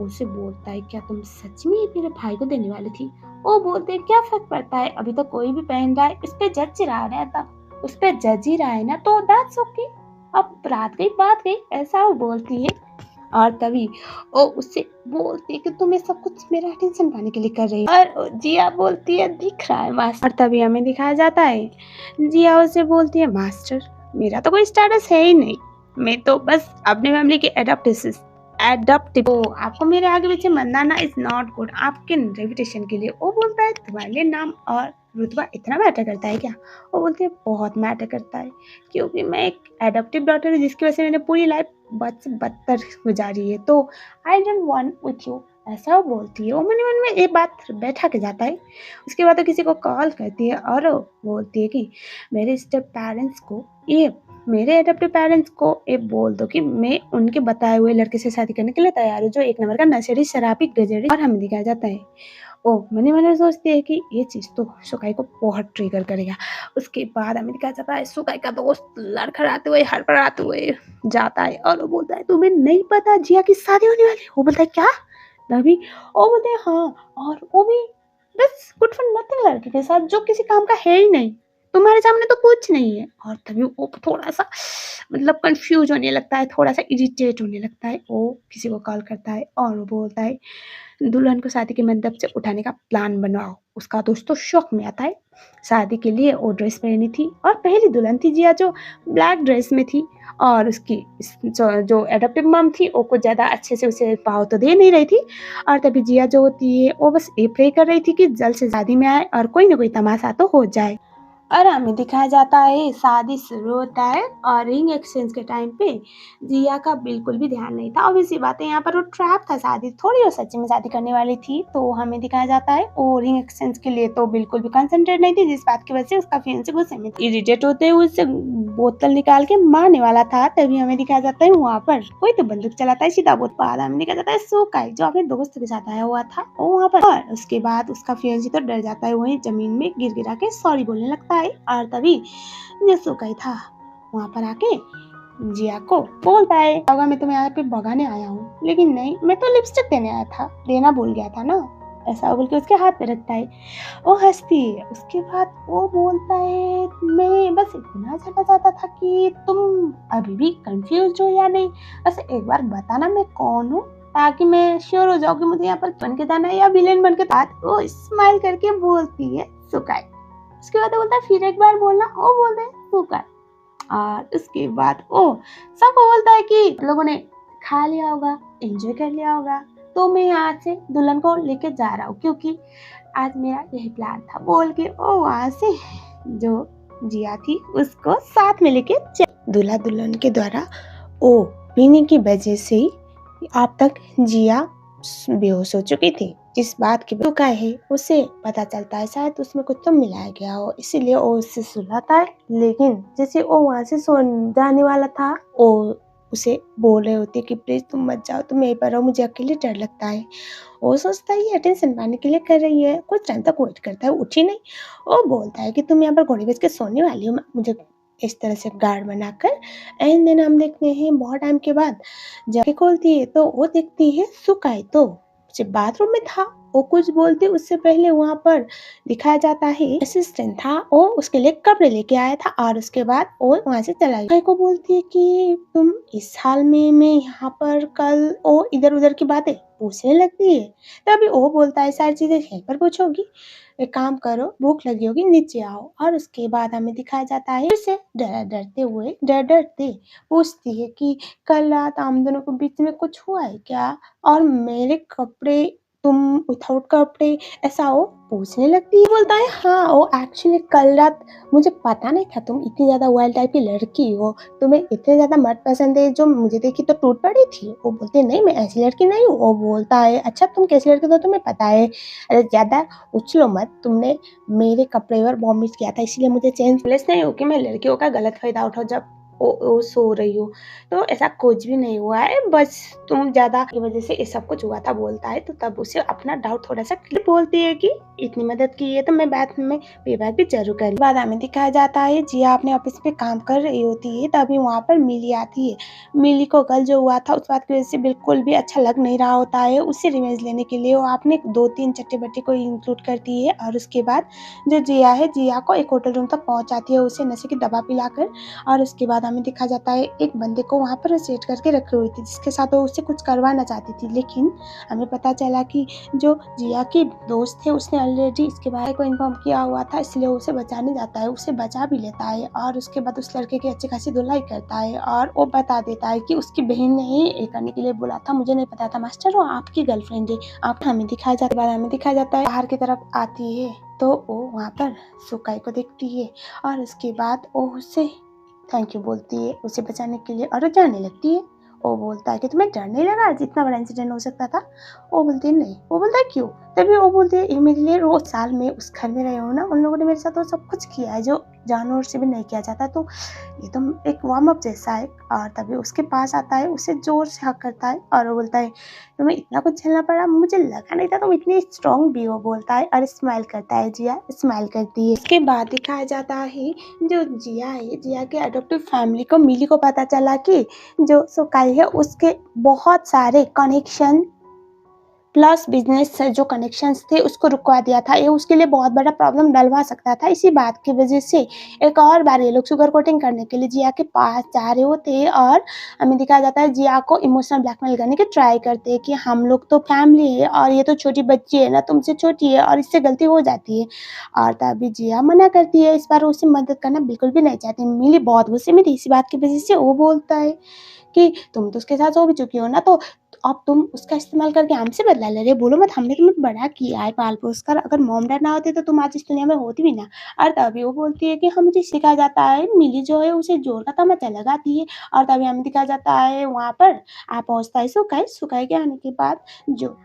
Speaker 1: उसे बोलता है क्या तुम सच में ये मेरे भाई को देने वाली थी। वो बोलते हैं क्या फर्क पड़ता है, अभी तो कोई भी पहन रहा है, इस पे जज ही रहा है ना, उस पे जज ही रहा है ना, तो दैट्स ओके, अब बात गई, ऐसा वो बोलती है। और तभी वो उससे बोलती है कि तुम ये सब कुछ मेरा अटेंशन पाने के लिए कर रही हो, और जिया बोलती है दिख रहा है मास्टर। और तभी हमें दिखाया जाता है जिया उससे बोलती है मास्टर मेरा तो कोई स्टेटस है ही नहीं, मैं तो बस अपने फैमिली के एडप्टिव, तो आपको मेरे आगे पीछे मनाना इज नॉट गुड आपके रेपुटेशन के लिए। वो बोलता है तुम्हारे लिए नाम और रुतबा इतना मैटर करता है क्या। वो बोलती है बहुत मैटर करता है, क्योंकि मैं एक एडप्टिव डॉटर हूँ जिसकी वजह से मैंने पूरी लाइफ बद से बदतर गुजारी है, तो I don't want with you, ऐसा वो बोलती है। वो मन में एक बात बैठा के जाता है। उसके बाद वो किसी को कॉल करती है और वो बोलती है कि मेरे स्टेप पेरेंट्स को ये मेरे एडप्टिव पेरेंट्स को ये बोल दो कि मैं उनके बताए हुए लड़के से शादी करने के लिए तैयार हूँ, जो एक नंबर का नशेड़ी शराबी गजेड़ी। और हमें दिखाया जाता है ओ मने मने सोचती है कि ये चीज़ तो सुकाई को बहुत ट्रिगर करेगा। उसके बाद हमें दिखाया जाता है सुकाई का दोस्त लड़खड़ाते हुए हड़बड़ाते हुए जाता है, और वो बोलता है तुम्हें नहीं पता जिया की शादी होने वाली है। वो बोलता है क्या, तभी वो बोलते हैं हाँ, और वो भी बस गुड फॉर नथिंग लड़के के साथ जो किसी काम का है ही नहीं, तुम्हारे सामने तो कुछ नहीं है। और तभी वो थोड़ा सा मतलब कंफ्यूज होने लगता है, थोड़ा सा इरिटेट होने लगता है। वो किसी को कॉल करता है और वो बोलता है दुल्हन को शादी के मंडप से उठाने का प्लान बनाओ। उसका दोस्त तो शौक में आता है। शादी के लिए वो ड्रेस पहनी थी, और पहली दुल्हन थी जिया जो ब्लैक ड्रेस में थी, और उसकी जो एडॉप्टिव मम थी वो कुछ ज़्यादा अच्छे से उसे भाव तो दे नहीं रही थी। और तभी जिया जो होती है वो बस ये प्रे कर रही थी कि जल्द से शादी में आए और कोई ना कोई तमाशा तो हो जाए। और हमें दिखाया जाता है शादी शुरू होता है, और रिंग एक्सचेंज के टाइम पे जिया का बिल्कुल भी ध्यान नहीं था। ऑब्वियस सी बात है, यहाँ पर वो ट्रैप था, शादी थोड़ी वो सच्ची में शादी करने वाली थी। तो हमें दिखाया जाता है वो रिंग एक्सचेंज के लिए तो बिल्कुल भी कंसंट्रेट नहीं थी, जिस बात की वजह से उसका फियांसे गुस्से में इरिटेट होते हुए उससे बोतल निकाल के मारने वाला था। तभी हमें दिखाया जाता है वहाँ पर कोई तो बंदूक चलाता है सीधा बोत बाद हमें दिखाया जाता है सोकाई जो अपने दोस्त के साथ आया हुआ था वो वहाँ पर। और उसके बाद उसका फियांसे तो डर जाता है, वहीं जमीन में गिर गिरा के सॉरी बोलने लगता है। और तभी जो सोकाई था वहाँ पर आके जिया को बोलता है होगा मैं तुम्हें यहाँ पे भगाने आया हूँ, लेकिन नहीं मैं तो लिपस्टिक देने आया था, देना भूल गया था ना, ऐसा बोल के उसके हाथ पे रखता है। वो हंसती है। उसके बाद वो बोलता है मैं बस इतना जानना चाहता था कि तुम अभी भी कंफ्यूज हो या नहीं, बस एक बार बताना मैं कौन हूँ, ताकि मैं श्योर हो जाऊँ कि मुझे यहाँ पर बन के जाना है या विलेन बन के। बात वो स्माइल करके बोलती है सुकाई। उसके बाद बोलता है फिर एक बार बोलना, वो बोलते हैं सुकाई। और उसके बाद वो सबको बोलता है कि लोगों ने खा लिया होगा, एंजॉय कर लिया होगा, तो मैं यहाँ से दुल्हन को लेके जा रहा हूँ, क्योंकि आज मेरा यही प्लान था, बोल के वो वहाँ से जो जिया थी उसको साथ में लेके दूल्हा दुल्हन के द्वारा ओ पीने की वजह से ही अब तक जिया बेहोश हो चुकी थी। इस बात की का है उसे पता चलता है, शायद उसमें कुछ तो मिलाया गया हो, इसीलिए वो उससे सुलझाता है। लेकिन जैसे वो वहाँ से सो जाने वाला था, वो उसे बोल रहे होते कि प्लीज तुम मत जाओ, तुम यहीं पर रहो, मुझे अकेले डर लगता है। वो सोचता है ये अटेंशन पाने के लिए कर रही है, कुछ टाइम तक वेट करता है, उठी नहीं। वो बोलता है कि तुम यहाँ पर घोड़ी बेच के सोने वाली हो, मुझे इस तरह से गार्ड बनाकर। एंड देन हम देखते हैं बहुत टाइम के बाद जाके खोलती है तो वो देखती है सुकाई तो सिर्फ बाथरूम में था। वो कुछ बोलते उससे पहले वहाँ पर दिखाया जाता है असिस्टेंट था, वो उसके लिए कपड़े लेके आया था और उसके बाद वो वहाँ से चला गया। को बोलती है कि तुम इस हाल में मैं यहाँ पर कल, वो इधर उधर की बातें पूछने लगती है। तभी वो बोलता है सारी चीजें यहीं पर पूछोगी, एक काम करो भूख लगी होगी नीचे आओ। और उसके बाद हमें दिखाया जाता है फिर से डर डरते पूछती है कि कल रात हम दोनों के बीच में कुछ हुआ है क्या, और मेरे कपड़े तुम विथआउट कपड़े ऐसा वो पूछने लगती है। बोलता है हाँ वो एक्चुअली कल रात मुझे पता नहीं था तुम इतनी ज्यादा वाइल्ड टाइप की लड़की हो, तुम्हें इतने ज्यादा मर्द पसंद है जो मुझे देखी तो टूट पड़ी थी। वो बोलती है नहीं मैं ऐसी लड़की नहीं हूँ। वो बोलता है अच्छा तुम कैसी लड़की हो तुम्हें पता है, अरे ज्यादा उछलो मत, तुमने मेरे कपड़े पर वॉमिट किया था इसीलिए मुझे चेंज प्लेस नहीं हो कि मैं लड़कियों का गलत फायदा उठाऊं जब वो सो रही हो। तो ऐसा कुछ भी नहीं हुआ है, बस तुम ज्यादा की वजह से ये सब कुछ हुआ था बोलता है। तो तब उसे अपना डाउट थोड़ा सा क्लियर बोलती है कि इतनी मदद की है तो मैं बाद में पेबैक भी जरूर करूँ। बाद हमें दिखाया जाता है जिया अपने ऑफिस पे काम कर रही होती है तभी वहाँ पर मिली आती है। मिली को कल जो हुआ था उस बात की वजह से बिल्कुल भी अच्छा लग नहीं रहा होता है। उससे रिवेंज लेने के लिए वो आपने 2-3 चट्टे बट्टे को इंक्लूड करती है और उसके बाद जो जिया है जिया को एक होटल रूम तक पहुंचाती है उसे नशे की दवा पिलाकर। और उसके बाद हमें दिखा जाता है एक बंदे को वहाँ पर सेट करके रखी हुई थी जिसके साथ वो उससे कुछ करवाना चाहती थी, लेकिन हमें पता चला कि जो जिया के दोस्त थे उसने ऑलरेडी इसके बारे को इन्फॉर्म किया हुआ था, इसलिए उसे बचाने जाता है, उसे बचा भी लेता है और उसके बाद उस लड़के की अच्छी खासी धुलाई करता है और वो बता देता है कि उसकी बहन ने ही ये करने के लिए बोला था, मुझे नहीं पता था मास्टर वो आपकी गर्लफ्रेंड है। आप हमें दिखाया जाता है बाहर की तरफ आती है तो वो वहाँ पर सुकाई को देखती है और उसके बाद वो उससे थैंक यू बोलती है उसे बचाने के लिए और जाने लगती है। वो बोलता है कि तुम्हें डर नहीं लगा जितना बड़ा इंसिडेंट हो सकता था। वो बोलती है नहीं। वो बोलता है क्यों। तभी वो बोलती है ये मेरे लिए रोज साल में उस घर में रहे हो ना, उन लोगों ने मेरे साथ वो सब कुछ किया है जो जानवर से भी नहीं किया जाता, तो ये तो एक वार्म अप जैसा है। और तभी उसके पास आता है, उसे जोर से हक करता है और वो बोलता है तुम्हें इतना कुछ झेलना पड़ा, मुझे लगा नहीं था तुम इतनी स्ट्रॉन्ग भी हो, बोलता है और स्माइल करता है। जिया स्माइल करती है। इसके बाद दिखाया जाता है जो जिया है, जिया के अडॉप्टिव फैमिली को मिली को पता चला कि जो सुकाई है उसके बहुत सारे कनेक्शन प्लस बिजनेस से जो कनेक्शंस थे उसको रुकवा दिया था। ये उसके लिए बहुत बड़ा प्रॉब्लम डलवा सकता था। इसी बात की वजह से एक और बार ये लोग शुगर कोटिंग करने के लिए जिया के पास जा रहे होते हैं और हमें दिखाया जाता है जिया को इमोशनल ब्लैकमेल करने की ट्राई करते हैं कि हम लोग तो फैमिली है और ये तो छोटी बच्ची है ना, तुमसे छोटी है और इससे गलती हो जाती है। और तभी जिया मना करती है, इस बार उसे मदद करना बिल्कुल भी नहीं चाहती। मिली बहुत गुस्से में थी इसी बात की वजह से। वो बोलता है कि तुम तो उसके साथ सो भी चुकी हो ना, तो अब तुम उसका इस्तेमाल करके हमसे बदला ले रहे हो। बोलो मत, हमने तुम्हें बड़ा किया है पाल पोस कर, अगर मॉम डैड ना होते तो तुम आज इस दुनिया में होती भी ना। और तभी वो बोलती है कि हम मुझे सिखाया जाता है मिली जो है उसे जोर का तमाचा लगाती है। और तभी हमें दिखाया जाता है वहाँ पर आप पहुँचता है सुकाई। सुकाई के आने के बाद जो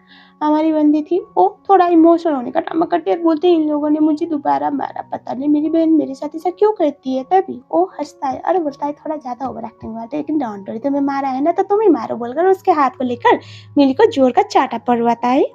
Speaker 1: हमारी बंदी थी वो थोड़ा इमोशनल होने का ड्रामा करती है, बोलते इन लोगों ने मुझे दोबारा मारा, पता नहीं मेरी बहन मेरे साथ ऐसा क्यों करती है। तभी वो हंसता है और बोलता है थोड़ा ज्यादा ओवर एक्टिंग हुआ था, लेकिन डोंट वरी तुम्हें मारा है ना तो तुम ही मारो, बोलकर उसके हाथ को लेकर मिली को जोर का चाटा पड़वाता है।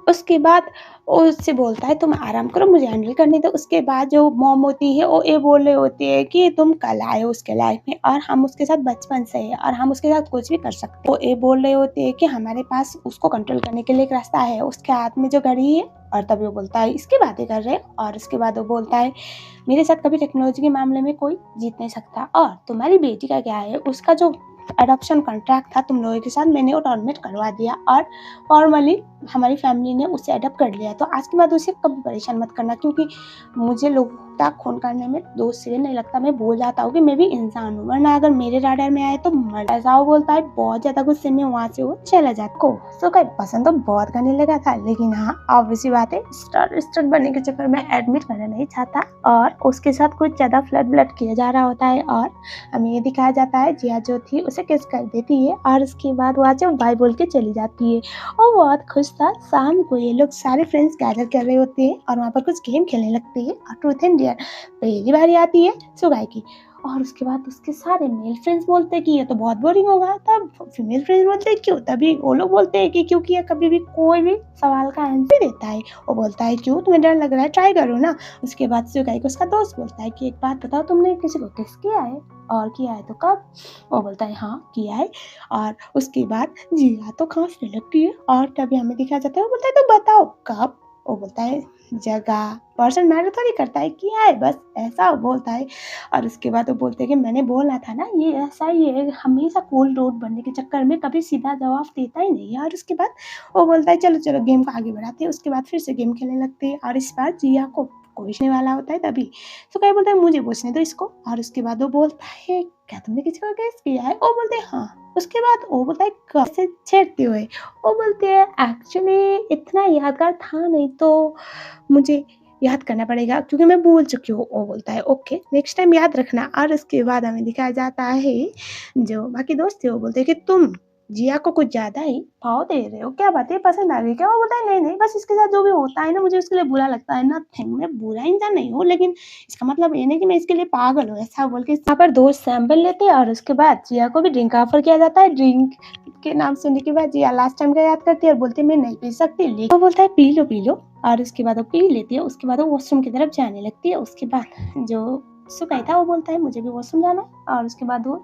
Speaker 1: उसके बाद वो उससे बोलता है तुम आराम करो मुझे हैंडल करने दो। उसके बाद जो मॉम होती है वो ये बोल रहे होती है कि तुम कल आए हो उसके लाइफ में और हम उसके साथ बचपन से है और हम उसके साथ कुछ भी कर सकते हैं। वो ये बोल रहे होते हैं कि हमारे पास उसको कंट्रोल करने के लिए एक रास्ता है, उसके हाथ में जो घड़ी है। और तभी वो बोलता है इसकी बातें कर रहे हैं और उसके बाद वो बोलता है मेरे साथ कभी टेक्नोलॉजी के मामले में कोई जीत नहीं सकता। और तुम्हारी बेटी का क्या है, उसका जो अडॉप्शन कॉन्ट्रैक्ट था तुम लोगों के साथ मैंने वो टर्मिनेट करवा दिया और फॉर्मली हमारी फैमिली ने उसे अडॉप्ट कर लिया, तो आज के बाद उसे कभी परेशान मत करना, क्योंकि मुझे लोगों का खून करने में दोस्त से नहीं लगता। मैं भूल जाता हूँ कि मैं भी इंसान हूँ, वरना अगर मेरे राडार में आए तो मर ऐसा वो बोलता है। बहुत ज्यादा गुस्से में वहाँ से वो चला जाता को। सो कहीं पसंद तो बहुत करने लगा था, लेकिन हाँ ऑब्वियसली बात है स्टार बनने के चक्कर में एडमिट करना नहीं चाहता और उसके साथ कुछ ज्यादा फ्लड किया जा रहा होता है। और हमें ये दिखाया जाता है जिया जो थी उसे किस कर देती है और उसके बाद वहाँ से बाय बोल के चली जाती है और बहुत खुश था। शाम को ये लोग सारे फ्रेंड्स गैदर कर रहे होते हैं और वहाँ पर कुछ गेम खेलने लगते हैं और ट्रूथ एंड डेयर पहली बारी आती है सुगाई की और उसके बाद उसके सारे मेल फ्रेंड्स बोलते हैं कि ये तो बहुत बोरिंग होगा। तब फीमेल फ्रेंड्स बोलते हैं क्यों? तभी वो लोग बोलते हैं कि क्योंकि ये कभी भी कोई भी सवाल का आंसर देता है। वो बोलता है क्यों, तुम्हें डर लग रहा है, ट्राई करो ना। उसके बाद सुगाई को उसका दोस्त बोलता है कि एक बात बताओ, तुमने किसी को किस किया है और किया है तो कब? वो बोलता है हाँ किया है। और उसके बाद जिया तो खांसने लगती है और तभी हमें दिखाया जाता है। वो बोलता है तो बताओ कब? वो बोलता है जगह पर्सन मैटर थोड़ी करता है, किया है बस, ऐसा वो बोलता है। और उसके बाद वो बोलते हैं कि मैंने बोला था ना ये ऐसा ही है, हमेशा कूल रोड बनने के चक्कर में कभी सीधा जवाब देता ही नहीं है। और उसके बाद वो बोलता है चलो चलो गेम को आगे बढ़ाते हैं। उसके बाद फिर से गेम खेलने लगते हैं और इस बार जिया को पूछने वाला होता है। तभी तो क्या बोलता है मुझे पूछने दो इसको। और उसके बाद वो बोलता है क्या तुमने किसी को गेस किया है? वो बोलते हैं हाँ। उसके बाद वो बोलता है कैसे छेड़ते हुए? वो बोलते हैं एक्चुअली इतना यादगार था नहीं तो मुझे याद करना पड़ेगा क्योंकि मैं भूल चुकी हूँ। वो बोलता है ओके नेक्स्ट टाइम याद रखना। और उसके बाद हमें दिखाया जाता है जो बाकी दोस्त थे वो बोलते हैं कि तुम जिया को कुछ ज्यादा ही भाव दे रहे हो, क्या बात है, पसंद आ गई क्या? वो बोलता है नहीं नहीं, बस इसके साथ जो भी होता है ना मुझे उसके लिए बुरा लगता है। नथिंग, मैं बुरा इंसान नहीं हूँ, लेकिन इसका मतलब ये नहीं कि मैं इसके लिए पागल हूँ। ऐसा बोल के यहाँ पर दोस्त सैंपल लेते हैं और उसके बाद जिया को भी ड्रिंक ऑफर किया जाता है। ड्रिंक के नाम सुनने के बाद जिया लास्ट टाइम का याद करती है और बोलती है मैं नहीं पी सकती, लेकिन वो बोलता है पी लो पी लो। और उसके बाद वो पी लेती है। उसके बाद वो वॉशरूम की तरफ जाने लगती है। उसके बाद जो सुकाई था वो बोलता है मुझे भी वॉशरूम जाना है। और उसके बाद वो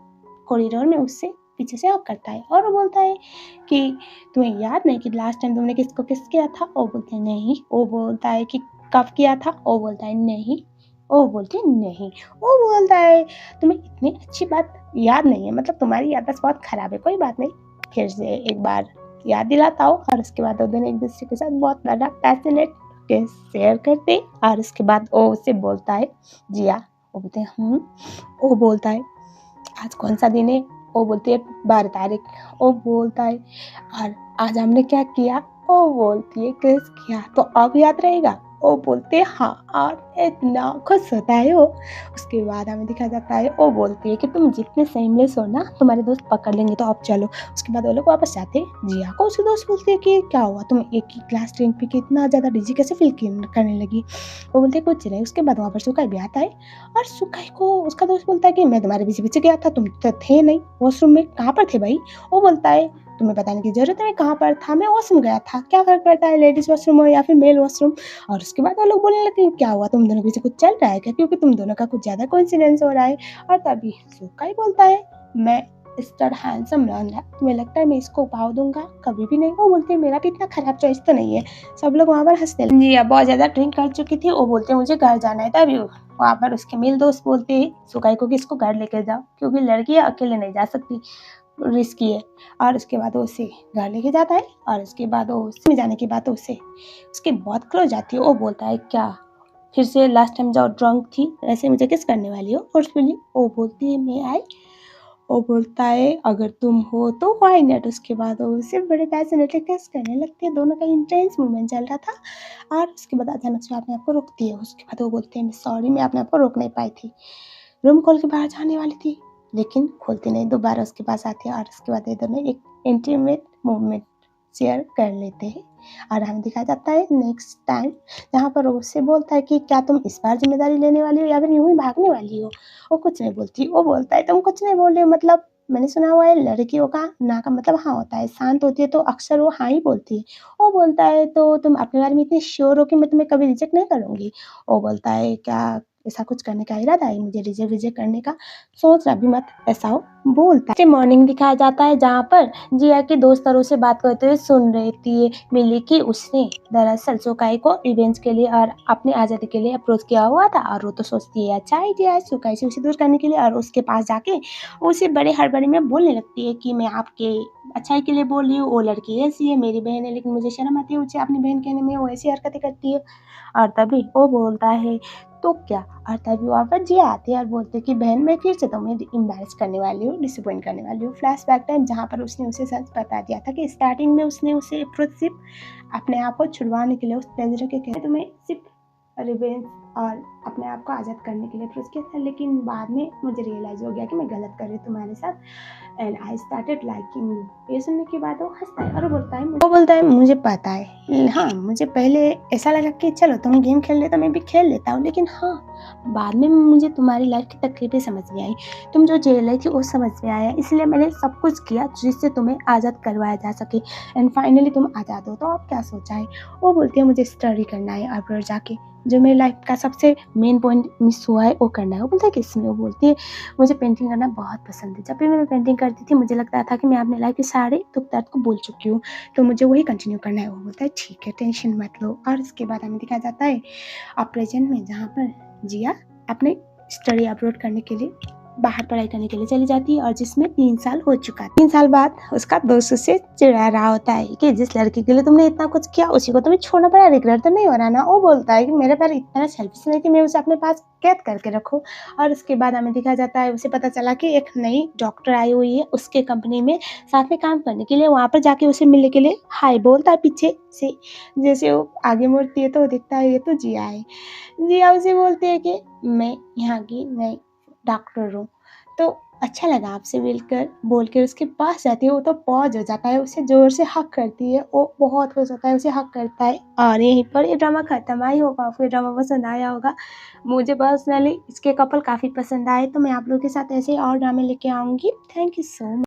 Speaker 1: कॉरिडोर में उससे पीछे से हक करता है और वो बोलता है कि तुम्हें याद नहीं कि लास्ट टाइम तुमने किसको किस किया था? वो बोलते हैं नहीं। वो बोलता है कि कब किया था? वो बोलता है नहीं। वो बोलते हैं नहीं। वो बोलता है तुम्हें इतनी अच्छी बात याद नहीं है, मतलब तुम्हारी याददाश्त बहुत खराब है, कोई बात नहीं, फिर से एक बार याद दिलाता हूँ। और उसके बाद वो दोनों एक दूसरे के साथ बहुत बड़ा पैशनेट के शेयर करते। और उसके बाद वो उससे बोलता है जिया। वो बोलते हैं वो बोलता है आज कौन सा दिन है? वो बोलती है 12 तारीख। वो बोलता है और आज हमने क्या किया? वो बोलती है किस किया, तो अब याद रहेगा? वो बोलते हैं हाँ। और इतना खुश होता है वो। उसके बाद हमें दिखाया जाता है वो बोलती है कि तुम जितने सेमलेस हो ना तुम्हारे दोस्त पकड़ लेंगे, तो अब चलो। उसके बाद वो लोग वापस जाते हैं। जिया को उसके दोस्त बोलते हैं कि क्या हुआ, तुम एक ही ग्लास ड्रिंक पी के इतना ज़्यादा डिजी कैसे फील करने लगी? वो बोलते हैं कुछ नहीं। उसके बाद वहाँ पर सुकाई भी आता है और सुकाई को उसका दोस्त बोलता है कि मैं तुम्हारे पीछे पीछे गया था, तुम तो थे नहीं वॉशरूम में, कहाँ पर थे भाई? वो बोलता है तुम्हें बताने की जरूरत है मैं कहाँ पर था, मैं वॉशरूम गया था, क्या फर्क पड़ता है लेडीज वॉशरूम हो या फिर मेल वॉशरूम? और उसके बाद वो लोग बोलने लगते हैं क्या हुआ, तुम दोनों के पीछे कुछ चल रहा है क्या, क्योंकि तुम दोनों का कुछ ज्यादा कोइंसिडेंस हो रहा है। और तभी सुकाई बोलता है मैं मिस्टर हैंडसम रन है, तुम्हें लगता है मैं इसको भाव दूंगा? कभी भी नहीं। वो बोलते हैं मेरा भी इतना खराब चॉइस तो नहीं है। सब लोग वहाँ पर हंसने लगे। जी बहुत ज्यादा ड्रिंक कर चुकी थी। वो बोलते हैं मुझे घर जाना है। तभी वहाँ पर उसके मेल दोस्त बोलते हैं सुकाई को कि इसको घर लेकर जाओ क्योंकि लड़की अकेले नहीं जा सकती, रिस्की है। और उसके बाद वो उसे घर लेके जाता है। और उसके बाद वो उसमें जाने के बाद उसे उसके बहुत क्लोज आती है। वो बोलता है क्या फिर से लास्ट टाइम जब ड्रंक थी वैसे मुझे किस करने वाली हो फोर्सफुली? वो बोलती है मैं आई। वो बोलता है अगर तुम हो तो व्हाई नॉट। उसके बाद वो उसे बड़े पैशनेटली किस करने लगती है। दोनों का इंटेंस मूवमेंट चल रहा था। और उसके बाद अचानक से अपने आप को रोकती है। उसके बाद वो बोलते हैं सॉरी मैं अपने आप को रोक नहीं पाई थी, रूम खोल के बाहर जाने वाली थी लेकिन खोलती नहीं। दोबारा उसके पास आती है और उसके बाद ये दोनों एक इंटीमेट मूवमेंट शेयर कर लेते हैं। और हमें दिखाया जाता है नेक्स्ट टाइम जहाँ पर वो उससे बोलता है कि क्या तुम इस बार जिम्मेदारी लेने वाली हो या फिर यूं ही भागने वाली हो? वो कुछ नहीं बोलती। वो बोलता है तुम कुछ नहीं बोल रहे हो, मतलब मैंने सुना हुआ है लड़कियों का ना का मतलब हाँ होता है, शांत होती है तो अक्सर वो हाँ ही बोलती है। वो बोलता है तो तुम अपने बारे में इतनी श्योर हो कि मैं तुम्हें कभी रिजेक्ट नहीं करूँगी? वो बोलता है क्या ऐसा कुछ करने का इरादा है मुझे रिजेक्ट करने का? सोच रहा भी मत, ऐसा हो बोलता है। मॉर्निंग दिखाया जाता है जहाँ पर जिया के दोस्तों से बात करते हुए सुन रही थी मिली कि उसने दरअसल सुकाई को रिवेंज के लिए और अपनी आज़ादी के लिए अप्रोच किया हुआ था। और वो तो सोचती है अच्छा आइडिया है सुकाई से उसे दूर करने के लिए। और उसके पास जाके उसे बड़े हड़बड़ी में बोलने लगती है कि मैं आपके अच्छाई के लिए बोल रही हूँ, वो लड़की ऐसी है मेरी बहन है लेकिन मुझे शर्म आती है उसे अपनी बहन कहने में, वो ऐसी हरकतें करती है। और तभी वो बोलता है तो क्या? और तभी वहाँ पर जिया आती है और बोलते कि बहन मैं फिर से तुम्हें एम्बैरेस करने वाली हूँ, डिसअपॉइंट करने वाली हूँ। फ्लैशबैक टाइम जहाँ पर उसने उसे सच बता दिया था कि स्टार्टिंग में उसने उसे अप्रोच सिर्फ अपने आप को छुड़वाने के लिए उस प्लेजर के कहते तुम्हें सिर्फ रिवेंज और अपने आप को आज़ाद करने के लिए अप्रोच किया था, लेकिन बाद में मुझे रियलाइज हो गया कि मैं गलत कर रही हूँ तुम्हारे साथ and I started liking you. ये सुनने के बाद वो हंसता है और वो बोलता है मुझे पता है, हाँ मुझे पहले ऐसा लगा कि चलो तुम गेम खेल ले तो मैं भी खेल लेता हूँ, लेकिन हाँ बाद में मुझे तुम्हारी लाइफ की तकलीफ़ें समझ में आई, तुम जो झेल रही थी वो समझ में आया, इसलिए मैंने सब कुछ किया जिससे तुम्हें आज़ाद करवाया जा सके एंड फाइनली तुम आज़ाद हो। तो अब क्या सोचा है? वो बोलती है मुझे स्टडी करना है अब्रॉड जाके, जो मेरी लाइफ का सबसे मेन पॉइंट मिस हुआ है वो करना है। वो बोलता है किसमें? वो बोलती है मुझे पेंटिंग करना बहुत पसंद है। जब भी मैं पेंटिंग करती थी मुझे लगता था कि मैं अपनी लाइफ के सारे दुख दर्द को भूल चुकी हूँ, तो मुझे वही कंटिन्यू करना है। वो बोलता है ठीक है, टेंशन मत लो। और इसके बाद हमें दिखाया जाता है अब प्रेजेंट में, जहाँ पर जिया अपने स्टडी अब्रॉड करने के लिए बाहर पढ़ाई करने के लिए चली जाती है और जिसमें 3 साल हो चुका है। 3 साल बाद उसका दोस्त उससे चिढ़ा रहा होता है कि जिस लड़की के लिए तुमने इतना कुछ किया उसी को तुम्हें छोड़ना पड़ा, रिग्रेट तो नहीं हो रहा ना? वो बोलता है कि मेरे पर इतना सेल्फिश नहीं कि मैं उसे अपने पास कैद करके रखूं। और उसके बाद हमें दिखाया जाता है उसे पता चला कि एक नई डॉक्टर आई हुई है उसके कंपनी में साथ में काम करने के लिए। वहाँ पर जाके उसे मिलने के लिए हाय बोलता है पीछे से। जैसे वो आगे मुड़ती है तो वो दिखता है ये तो जिया है। जिया उसे बोलती है कि मैं यहाँ की नई डॉक्टर हूँ। तो अच्छा लगा आपसे मिलकर, बोल के उसके पास जाती है। वो तो पॉज हो जाता है, उसे ज़ोर से हग करती है। वो बहुत खुश होता है, उसे हग करता है और यहीं पर ये ड्रामा खत्म। आई होप आपको ये ड्रामा पसंद आया होगा। मुझे पर्सनली इसके कपल काफ़ी पसंद आए, तो मैं आप लोगों के साथ ऐसे और ड्रामे लेके आऊँगी। Thank you so much.